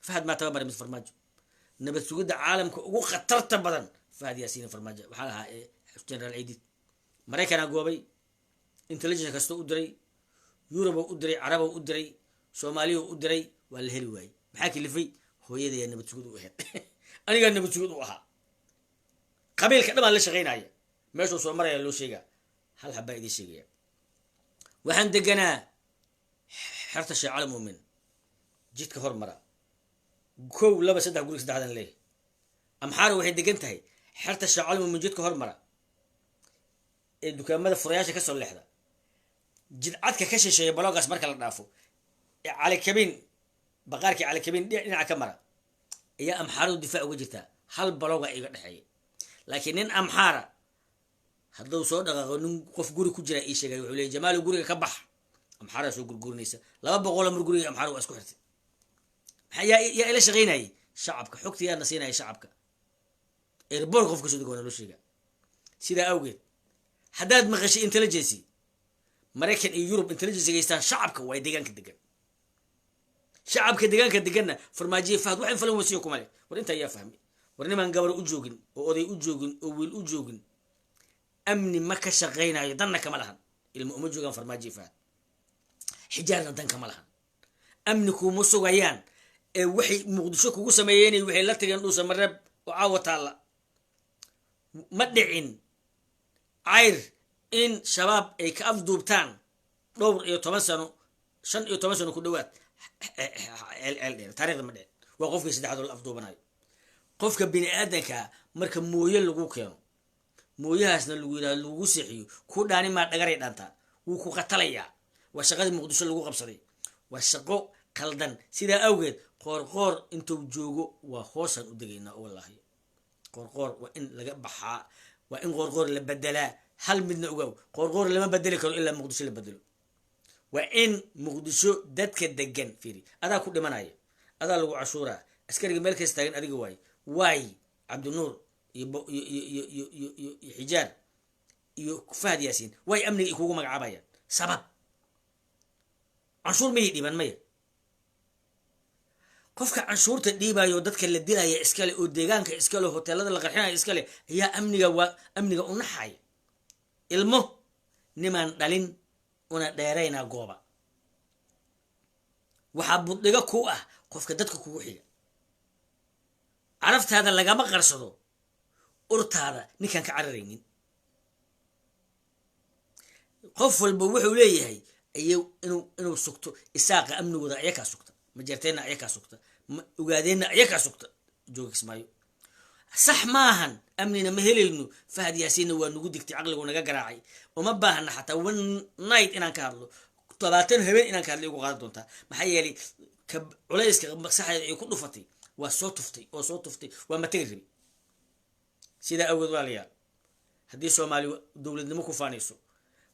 fahad maa tababaray mis farmaajo nabad sugidda caalamka ugu khatarta badan fahad yaasiin farmaajo waxaa lahaa generaal aidiid maraykanaa goobay intelligence kastoo u diray yuruboo u diray caraboo u diray soomaaliya u diray waa la heli waayey maxaa kalifay hooyadayaa nabad sugid u ahayd anigaa nabad sugid u ahaa qabiilka dhamaan la shaqaynaya meeshuu soo maraya loo sheegaa hal xabbaa idiin sheegaya waxaan deganaa xerta sheekh cali muumin jidka hormara 1 2 3 guriga 3 leeyahay amxaara waxay degan tahay xerta sheekh cali muumin jidka hormara ee dukaamada furayaasha ka soo leexda jidcadka ka shisheeya baloogaas marka la dhaafo ee cali kabin baqaarkii cali kabin dhinaca ka mara ayaa amxaaradu difaac uga jirtaa hal balooga iga dhexeeya laakiin nin amxaara hadduu soo dhaqaaqo nin qof guri ku jira ii sheegay wuxuu leeyahay jamaalow guriga ka bax amxaara soo gurgurinaysa 200 mar guriga amxaara waa isku xirtay maxaa yaa ila shaqaynayay shacabka xogtiyaana siinaya shacabka airport qofka soo degoona loo sheegaa sidaa awgeed haddaad maqashay intelligence maraykan iyo yurub intelligence geystaan shacabka waa deegaanka degan shacabka deegaanka deganna farmaajiye fahad wax falan wasiyo kuma leh war inta ayaa fahmay war niman gabar u joogin oo oday u joogin oo wiil u joogin amni ma ka shaqeynayo danna kama lahan ilmo uma joogaan farmaajiye fahad xijaarna dan kama lahan amni kuma sugayaan ee waxay muqdisho kugu sameeyeen waxay la tageen dhuusa marab oo caawa taala ma dhicin ayr in shabaab ay ka afduubtaan dhowr iyo 10 sano 5 iyo 10 sano ku dhawaad taariikhda ma dhicin waa qofkii saddexaad oo la afduubanayo qofka bini aadanka marka mooye lagu keeno mooyahaasna lagu yiraahdo lagu seexiyo ku dhaani ma dhagaray dhaantaa wuu ku qatalayaa waa shaqadii muqdisho lagu qabsaday waa shaqo qaldan sida awgeed qoor intuu joogo waa hoosan u degaynaa wallahi qoor waa in laga baxaa waa in qoor la bedelaa hal midna ogow qoor lama bedeli karo ilaa muqdisho la bedelo waa in muqdisho dadka degan fiiri adaa ku dhimanaya adaa lagu cashuuraa askariga meel kasta taagan adiga waay cabdinuur iyo xijaar iyo fahad yaasiin way amniga kugu magacaabayaan sabab canshuur may dhiban maya qofka canshuurta dhiibayo dadka la dilaya iskale oo deegaanka iskale hoteelada la qarxinayo iskale ayaa amniga u naxay ilmo niman dhalin una dheerayna gooba waxa budhiga ku ah qofka dadka kugu xiga caraftaada lagama qarsado urtaada ninkan ka cararaynin qof walba wuxuu leeyahay inuu sugto isaaqa amnigooda ayakaa sugta majarteena ayakaa sugta ogaadeena ayakaa sugta joogismaayo sax maahan amnina ma helayno fahad yaasiinna waa nugu digtay caqligu naga garaacay uma baahna xataa one night inaan ka hadlo 20 habeen inaan ka hadlo igu qaadan doontaa maxaa yeelay culayska saxayda ay ku dhufatay waa soo tuftay waa matagi rabi sida awgeed walaalayaal haddii Soomaali dowladnimo ku faanayso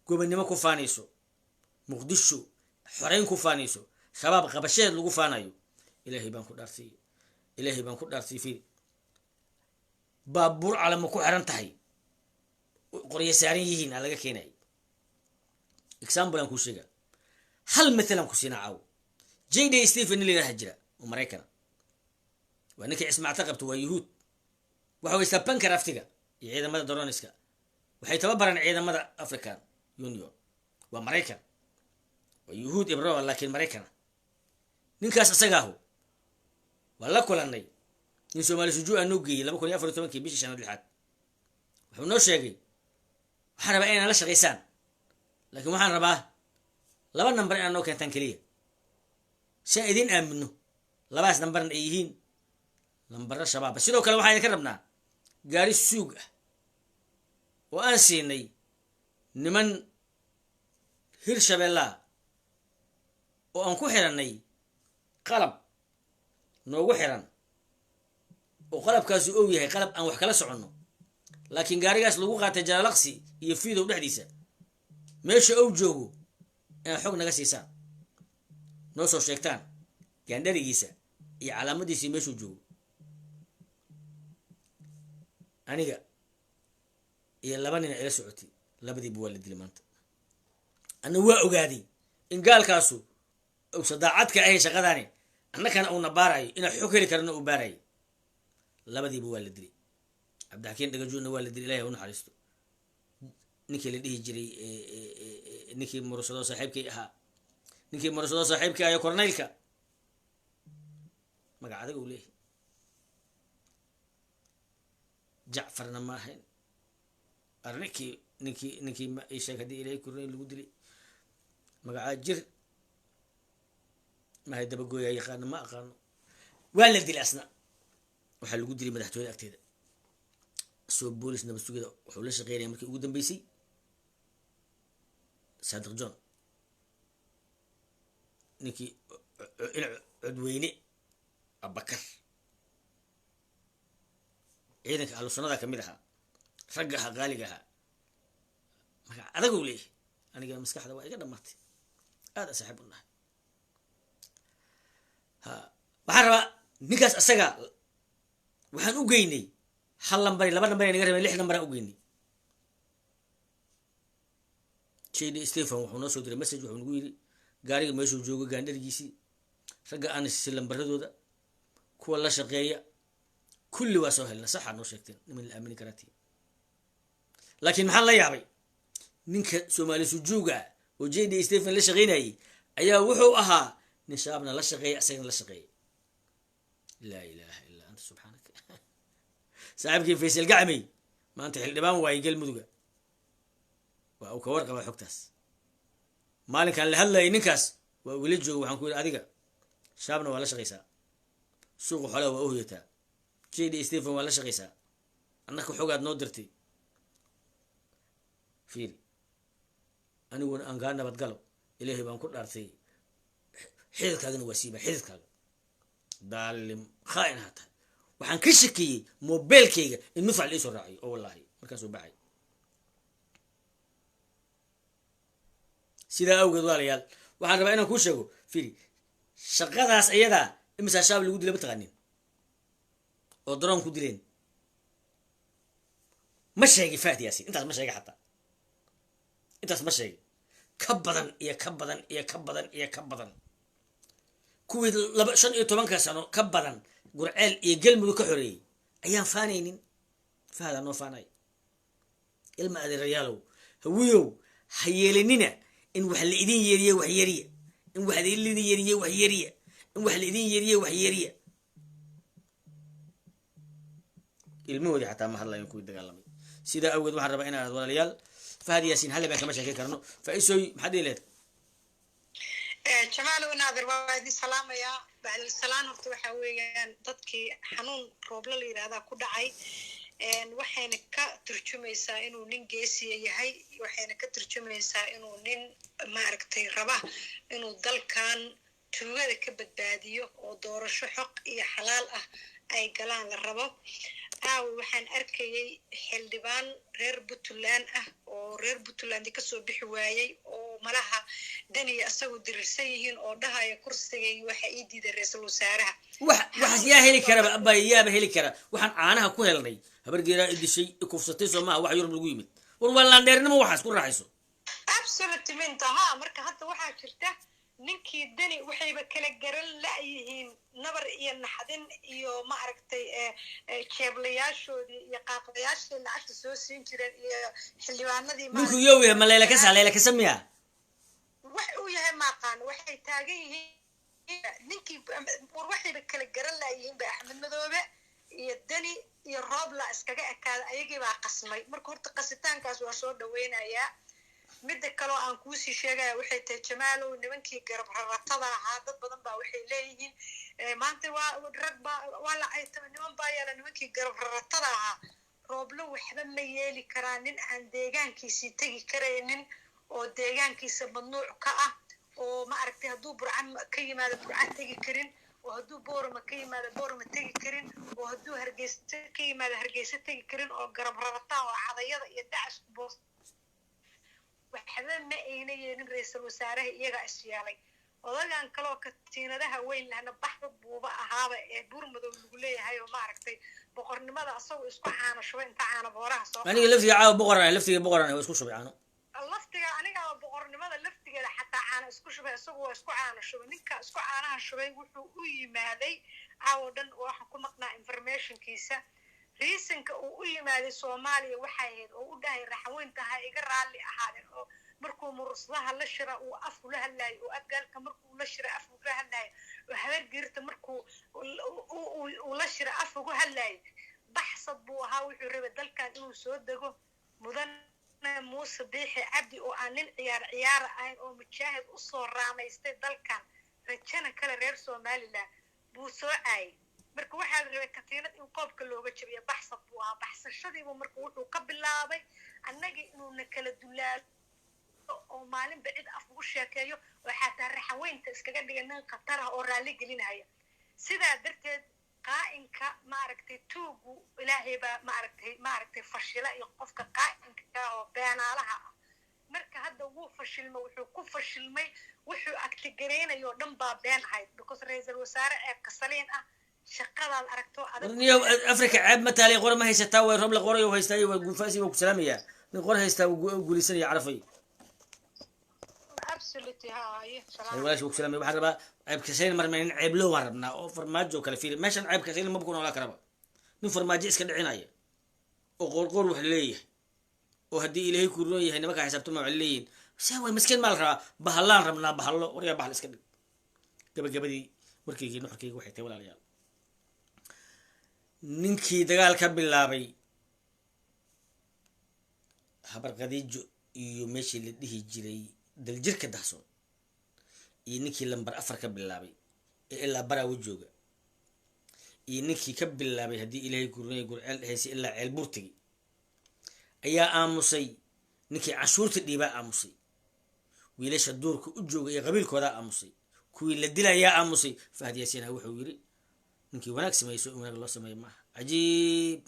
gobonnimo ku faanayso muqdisho xoreyn ku faanayso shabaab qabasheed lagu faanayo ilaahay baan ku dhaartay fi baabuur calamo ku xiran tahay qoryo saaran yihiin laga keenay example aan ku sheega hal midalan ku sinaaw JD Stephen li raha jira oo Mareykan waa ninka ismaacta qabto waa yuhuud waxa way saban karaftiga ciidamada droniska waxay tababaran ciidamada African Union waa Mareykan waa yuhuud ibro laakiin Mareykan ninkaas asagaahu wala kulanay in Soomaali sujuu aanu geeyay 2014 bishii shanad lixaad wuxuu noo sheegay waxaan rabaa inaan la shaqeysaan laakiin waxaan rabaa laba number inaan noo keentan kaliya si idin aamino labaas number ay yihiin number shabaab sidoo kale waxaan ka rabnaa gaari suug ah oo aan siinay niman Hirshabeella oo aan ku xiranay qalab noogu xiran oo qalabkaas uu yahay qalab aan wax kala socono laakiin gaarigaas lagu qaatay jalaqsi iyo fiido dhaxdiisa meesha uu joogo ee xog naga siisaan noo soo sheegtaan gaandarigiisa iyo calaamadiisa meesha uu joogo aniga iyo laba nin ila socotay labadii buu la dilay maanta ana waa ogaaday in gaalkaasu oo sadaacadka ay shaqadani annakana uu nabaarayo ina xog heli karno uu baarayo labadii buu la dilay Cabdixakiin Dhagajoona waa la dilay Ilaahay u naxariisto ninkii la dhihi jiray ninkii mursado saaxiibkii ayaa korneylka magacaada uu leeyahay Jacfarna ma ahayn ninkii ma ay sheegay Ilaahay korneyl lagu dilay magaca jir ma hay daba gooyay yaqaan ma aqaano waa la dilay asna waxa lagu dilay madaxtooyada agteeda soo boolis nabad sugida wuxuu la shaqeynay markii ugu dambeysay Sadiq John ninkii cudweyne Abakar ciidanka ahlusunnada kamid ahaa ragga qaaliga ahaa magac adag uu leeyahay aniga maskaxda waa iga dhamaatay aad saaxiib u nahay waxaan rabaa ninkaas asaga waxaan u geynay hal lambar laba lambar naga rabay 6 lambar u geynay JD Stephen wuxuu noo soo diray message wuxuu nagu yiri gaariga meeshuu joogo gaandharigiisii ragga aan si lambaradooda kuwa la shaqeeya kulli waa soo helna saxa noo sheegteen niman la aamini karati laakiin maxaa la yaabay ninka Soomaali sujuuga oo JD Stephen la shaqeynayay ayaa wuxuu ahaa nin shaabna la shaqeeya asagana la shaqeeya la ilaha illa anta subhanaka saaxiibkii Faysal Gacmi maanta xildhibaan waay galmuduga waa uu ka warqaba xogtaas maalinkan la hadlayay ninkaas waa wili joogo waxaan ku yiri adiga shaabna waa la shaqeysaa suuq xoolaha waa u hoyataa JD Stephen waa la shaqeysaa annaka xogaad noo dirtay fiiri aniguna aan gaa nabad galo ilaahay baan ku dhaartay xididkaagana waa siiba xididkaaga daalim khaa'in hata waxaan ka shakiyey mobilkayga in mafcal ii soo raacay oo wallahi markaasuu baxay sidaa awgeed walaalayaal waxaan rabaa inaan kuu sheego fiiri shaqadaas ayadaa imisaa shaab lagu dilay mataqaanin oo daroon ku dileen ma sheegi Fahad Yaasiin intaas ma sheegi xataa intaas ma sheegi ka badan iyo ka badan iyo ka badan iyo ka badan kuwii 15 sano ka badan Gurceel iyo Galmudug ka xoreeyay ayaan faanaynin Fahad anoo faanay ilma adeerayaalow hawiyow hayeelinina in wax la idin yeeriyo wax yeeriya in wax la idin yeeriyo wax yeeriya in wax la idin yeeriyo wax yeeriya ilmoodi xataa ma hadlayn ku dagaalamay sida awgeed waxaan rabaa inaad walaalayaal Fahad Yaasiin hal baan kama sheekay karno faisoy maxad leeyahay jamaal naadir waadi salaamaya bacd salaan horta waxa weeyaan dadkii xanuun roob la yiraahdo ku dhacay waxayna ka turjumaysaa inuu nin geesiye yahay waxayna ka turjumaysaa inuu nin maaragtay raba inuu dalkan tuugada ka badbaadiyo oo doorasho xaq iyo xalaal ah ay galaan la rabo waxaan arkayay xildhibaan reer Puntland ah oo reer Puntland ka soo bixi waayay oo malaha dani asagu dirirsan yihiin oo dhahaya kursigay waxa ii diiday ra'iisul wasaaraha wax yaa heli kara abayaaba heli kara waxaan caanaha ku helnay habar geeraa idishay kufsatay Soomaa wax yurub lagu yimid war wallaan dheernimo waxaas ku raaxayso absolutely mintaha marka hadda waxa jirta ninkii dani waxayba kala garan la yihiin nabar iyo naxdin iyo ma aragtay jeeblayaashoodii iyo qaaqlayaashii lacagta soo siin jireen iyo xildhibaanadii ma ninku yow ma leela ka samiya wax uu yahay ma qaan waxay taagan yihiin ninkii war waxayba kala garan la yihiin ba Axmed Madoobe iyo dani iyo Roobla iskaga ekaada ayagii baa qasmay marka horta qasitaankaas waa soo dhaweynaya midda kale aan ku sii sheegay waxay tahay Jamaal oo nimankii garab raratada ahaa dad badan baa waxay leeyihiin maanta waa rag baa la ay tahay niman baa yeelan nimankii garab raratada ahaa Rooblo waxba ma yeeli karaan nin aan deegaankiisii tagi karaynin oo deegaankiisa mamnuuc ka ah oo ma aragtay hadduu Burcan ka yimaado Burcan tagi karin oo hadduu Boorama ka yimaado Boorama tagi karin oo hadduu Hargeysa ka yimaado Hargeysa tagi karin oo garab rarataa oo cadayada iyo dacash boos waxba ma ayna yeelin ra'iisul wasaaraha iyaga isyeelay odagan kale oo katiinadaha weyn lahna baxda buuba ahaaba ee Buurmadow lagu leeyahay oo ma aragtay boqornimada asagoo isku caano shubay inta caano booraha soo aniga laftiga boqorana isku shubay caano laftiga aniga boqornimada laftigeeda xataa caano isku shubay asagoo isku caano shubay ninka isku caanaha shubay wuxuu u yimaaday caawo dhan waxa ku maqnaa informationkiisa riisanka uu u yimaaday Soomaaliya waxa ahayd oo u dhahay raxweyntaha iga raali ahaadeen oo markuu muruslaha la shira uu af ula hadlay oo adgalka markuu la shira af ula hadlay oo habar geerta markuu uu la shira af ugu hadlay baxsad buu ahaa wuxuu rabay dalkan inuu soo dago mudan Muuse Biixi Cabdi oo aan nin ciyaar ahayn oo mujaahid u soo raameystay dalkan rajana kale reer Soomaaliland buu soo caay marka waxa la rabay katiinad in qoobka looga jabiyo baxsad buu ahaa baxsashadiiba marka wuxuu ka bilaabay annaga inuu kala dulaal oo maalin bacid af ugu sheekeeyo oo xataa raxweynta iskaga dhigay nin qatar ah oo raali gelinaya sidaa darteed qaa'inka ma aragtay tuugu ilaahay baa ma aragtay fashila iyo qofka qaa'inka oo beenaalaha marka hadda wuu fashilmay wuxuu ku fashilmay wuxuu agtigareynayo dhan baa been ahayd because ra'iisul wasaare ee kasaliin ah shaqadaad aragto niyo Afrika ceeb ma taali qor ma haysataa way roob la qorayo haystay waa guufaasi waa ku salaamaya nin qor haystaa guulisanaya carafay absolutely ها ay walaasha ku salaamay waxaan rabaa ceeb kashayn marmeen ceeb loo waan rabnaa oo farmaajo kale fiiri meeshan ceeb kashayn ma bukun wala karaba nin farmaajo iska dhicinaya oo qorqor wax leeyahay oo haddii ilaahay ku roon yahay nimanka xisaabtama wax leeyihiin saa way miskiin maal rabaa bahallaan rabnaa bahallo waryaa bahal iska dhig gabagabadii warkaygii nuxurkayga waxay tahay walaalayaal ninkii dagaal ka bilaabay habar qadiijo iyo meeshii la dhihi jiray daljirka dahsoon iyo ninkii lambar 4 ka bilaabay ee ilaa baraawo jooga iyo ninkii ka bilaabay haddii ilaahay gurnay gurceel dhexaysay ilaa ceel burtigi ayaa aamusay ninkii cashuurta dhiibaa aamusay wiilasha duurka u jooga iyo qabiilkoodaa aamusay kuwii la dilayaa aamusay Fahad Yaasiin wuxuu yiri ninkii wanaag sameeyay soo wanaag loo sameeyay maaha cajiib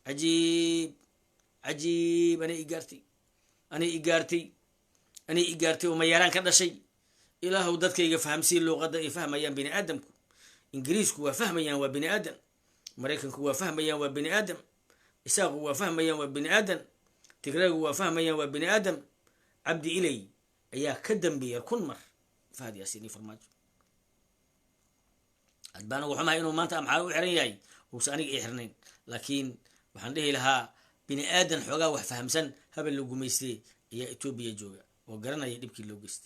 cajiib cajiib أنا إيجارتي وما يران كذا شيء إله ودتك يجي فهم سير لغة يفهم أيام بني آدم إنجليز كوا فهم أيام وبني آدم أمريكان كوا فهم أيام وبني آدم إسحاق كوا فهم أيام وبني آدم تقرأ كوا فهم أيام وبني آدم عبد إلي أياه كدم بير كل مر فهد ياسيني فرماج أتبانو وحما إنه ما أنت أمحاو إحرنياي وسأني إحرنين لكن وحنده لها بني آدم حوجا وفهم سن هبل لو جميستي يا إثيوبيا جوجا وقرنا يدبك لو جست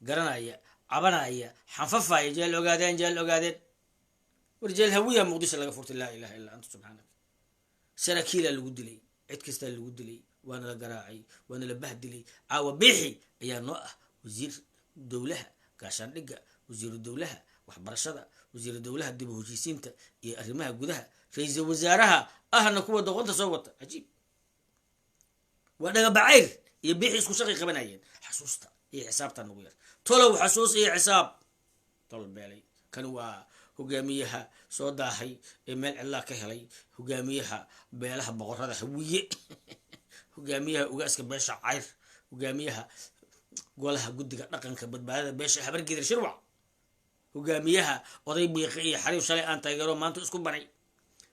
قرنا يا عبنا يا حنففا يا جال لوجادين ورجال هوية مقدسة لك فرت لا إله إلا أنت سبحانك سراكيلا اللي قد لي عتكستا اللي قد لي وأنا لقراعي وأنا لبهدلي عاو بيحي يا نوح وزير دولها كاشان لقى وزير الدولها وحبرشدا وزير الدولها دبه جيسينتا يا أرمها جودها رئيس وزارها أهنا كوا ضغطة صوت عجيب وأنا بعير يبيع اسكو شقي قبنايين حسوستا إيه حسابتا نوير طلو حسوس إيه حساب طلب بالي كانوا هجاميها صداحي إيميل الله كهلي هجاميها بيلها بغرة هوية هجاميها وجاسك بيش عير هجاميها قولها جد نقن كبد بعد بيش حبر قدر شروع هجاميها وضيب يقي حريف شلي أنت يقولوا ما أنتوا اسكو بني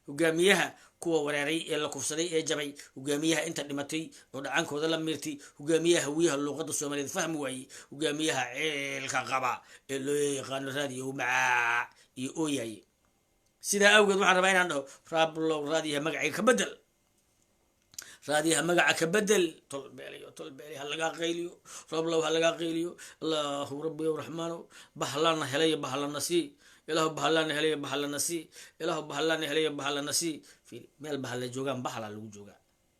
هجاميها kuwa wareeray ee la kufsaday ee jabay hogaamiyaha inta dhimatay oo dhacaankooda la miirtay hogaamiyaha wiiha luqada Soomaaliyeed fahmi waayay hogaamiyaha ceelka qaba ee loo yaqaan raadiyo maca iyo ooyay sida awgeed waxaan rabaa inaan dhaho rablo raadiyaha magaca ka bedel raadiyaha magaca ka bedel tolbeeli halaga qayliyo rablo halaga qayliyo Allahu rabbi rahmaano bahlana helay bahlana si إله بحلنا هليه بحلنا سي إله بحلنا هليه بحلنا سي في مال بحلا جوجان بحلا لو جوجا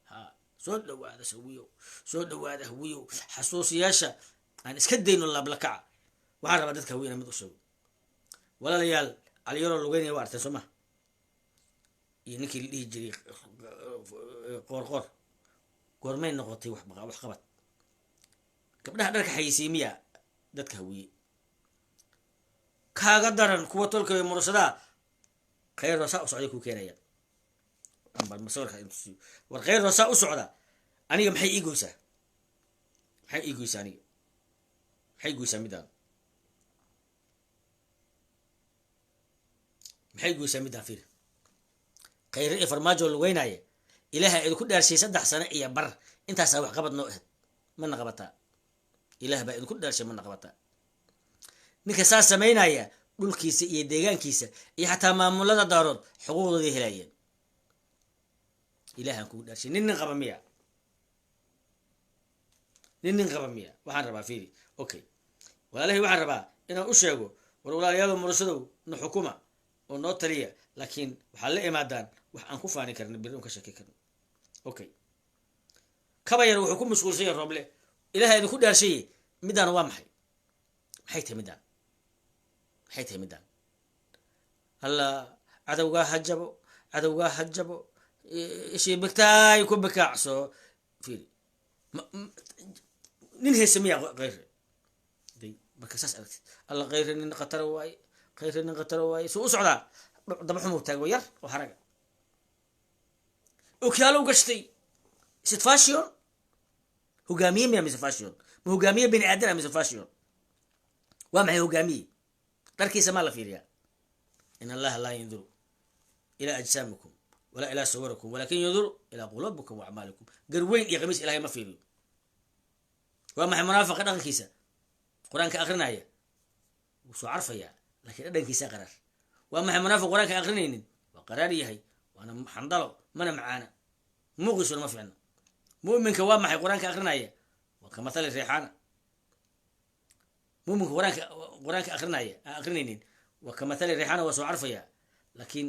ها سود وهذا سويو سود وهذا هويو حسوس ياشا أنا إسكدين الله بلكع وعرب بدك هوينا مدرسو ولا ليال على يورو لوجين يوارت سما ينكي اللي يجري قرمين نقطي وحقبت قبل هذاك حيسيمية بدك هوي كاغا درن كوا تولكا مرسدا خير رساء سعودي كو كينيا امبا مسورك انتسي ور خير رساء سعودا انيغا maxay iigoosa aniga maxay iigoosa midaan fiir khayr ee farmaajo lugeynaaya ilaaha ay ku dhaarshay 3 sano iyo bar intaas wax qabad noo ahayd mana qabata ilaah baa idinku dhaarshay mana qabata ninka saas sameynaya dhulkiisa iyo deegaankiisa iyo xataa maamulada daarood xuquuqdooda helayeen ilaahan ku dhashay nin qaba miya waxaan rabaa fiiri okay walaalahay waxaan rabaa inaan u sheego war walaalayaal murashadow na xukuma oo noo taliya laakiin waxa la imaadaan wax aan ku faani karno birin ka shaki karno okay kabayar wuxuu ku mashquulsan yahay roble ilaahay idinku dhaarshay midaan waa maxay tahay midaan alla cadowgaa hajabo ishii bigtaay ku bikaacso fiiri nin heesamiya qayr day marka saas aragtid alla qayr nin qatar waay soo socda daba xumo taago yar oo haraga oo kiyaalo gashtay is fashion hogaamiye ma fashion ma hogaamiye bini aadan ma fashion وما هو جميل تركي سماه فيريا إن الله لا ينظر إلى أجسامكم ولا إلى صوركم ولكن ينظر إلى قلوبكم وأعمالكم قروين يا غميس إلهي ما فيريو waa maxay munaafiqa dhaqankiisa qur-aanka akrinaya wuu soo carfayaa laakiin dhadhankiisa qaraar waa maxay munaafiq qur-aanka akrinaynin waa qaraar yahay waana xandalo mana macaana muuqiisuna ma fiicna mu'minka waa maxay qur-aanka akrinaya waa ka mathali reexaana mu'minka qur-aanka akrinaya aan akrinaynin waa ka mathali reexaana waa soo carfayaa laakiin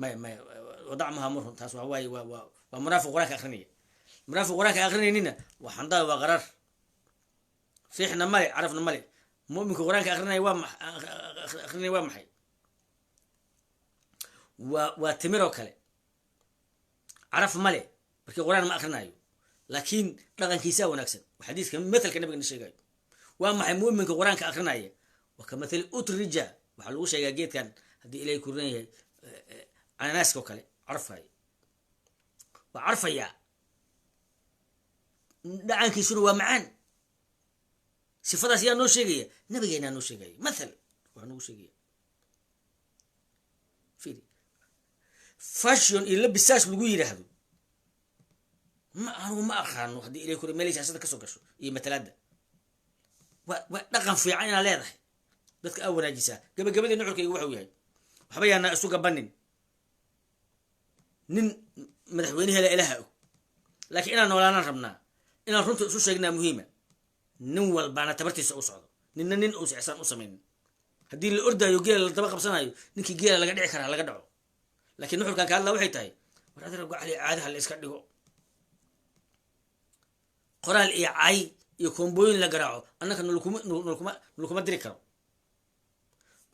may wadacmaha murhun taas waa waaye waa munaafiq qur-aanka akrinaya munaafiq qur-aanka akrinaynina waa xandalo waa qaraar riixna male carafna male mu'minka qur-aanka akrinaya akrinaya waa maxay waa timiroo kale caraf male markii qur-aan ma akrinayo laakiin dhaqankiisaa wanaagsan xadiiska mathalka nabigana sheegayo waa maxay mu'minka qur-aanka akrinaya waa ka mathali utrija waxaa lagu sheegaa geedkan haddii ilaahay kuran yahay cananaaska oo kale carfayo waa carfayaa dhacankiisuna waa macaan sifadaas yaa noo sheegaya nabigeenaa noo sheegaya mathal waa noogu sheegaya firi fashion iyo labisaas lagu yidhaahdo anugu ma aqaano haddii ilay kure meelay siyaasada kasoo gasho iyo matalaada waa dhaqan fiican inaad leedahay dadka aa wanaajisaa gabagabadii nuxurkayga waxuu yahay waxba yaanaa isu gabanin nin madaxweyne hela ilaha og laakiin inaan noolaanaan rabnaa inaan runta isu sheegnaa muhiima nin walbaana tabartiisa u socdo ninna nin uusa ixsaan u samaynin haddii la ordaayo geela la daba qabsanayo ninkii geela laga dhici karaa laga dhaco laakiin nuxurkan ka hadlaa waxay tahay war adira gocali caadaha la iska dhigo qoraal iyo cay iyo koombooyin la garaaco annaka nulkuma diri karo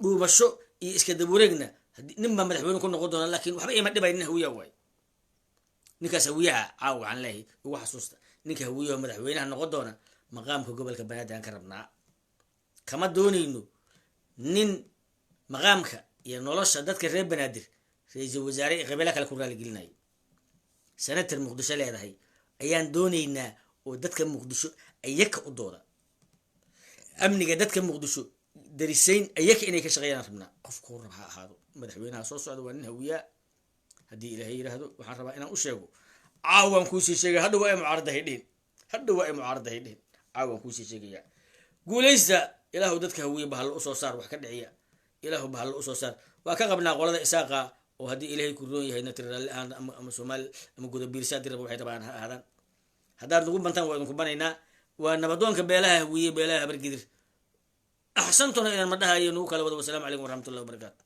dhuubasho iyo iska dabureegna nin baa madaxweyne ku noqon doona laakiin waxba ima dhibay nin hawiyaa waay ninkaas hawiyaha caawa waxaan leeyahay ugu xasuusta ninka hawiyaho madaxweynaha noqon doona maqaamka gobolka banaadir aan ka rabnaa kama doonayno nin maqaamka iyo nolosha dadka reer banaadir ra-iisul wasaare ee qabeela kale ku raaligelinayo senator muqdisho leedahay ayaan doonaynaa oo dadka muqdisho ayaka u dooda amniga dadka muqdisho darisayn ayaka inay ka shaqeeyaan rabnaa qofkuu rab ha ahaado madaxweynaha soo socda waa nin hawiyaa haddii ilaahay yidhaahdo waxaan rabaa inaan u sheego caawaan kuusii sheegaya hadhow waa ay mucaarada haydhihin caawaan kuusii sheegaya guulaysta ilaahu dadka hawiye bahalla usoo saar wax ka dhiciya ilaahu bahalla usoo saar waa ka qabnaa qolada isaaqa oo haddii ilaahay ku roon yahay natri raalli ahaan ama soomaali ama gudabiirsaa diraba waxay rabaan ha ahaadaan haddaad nagu bantaan waa idinku banaynaa waa nabadoonka beelaha hawiye beelaha habargidir axsantuna inaan ma dhahayo nagu kala wado wasalaamu calaykum waraxmatullahi wabarakaatu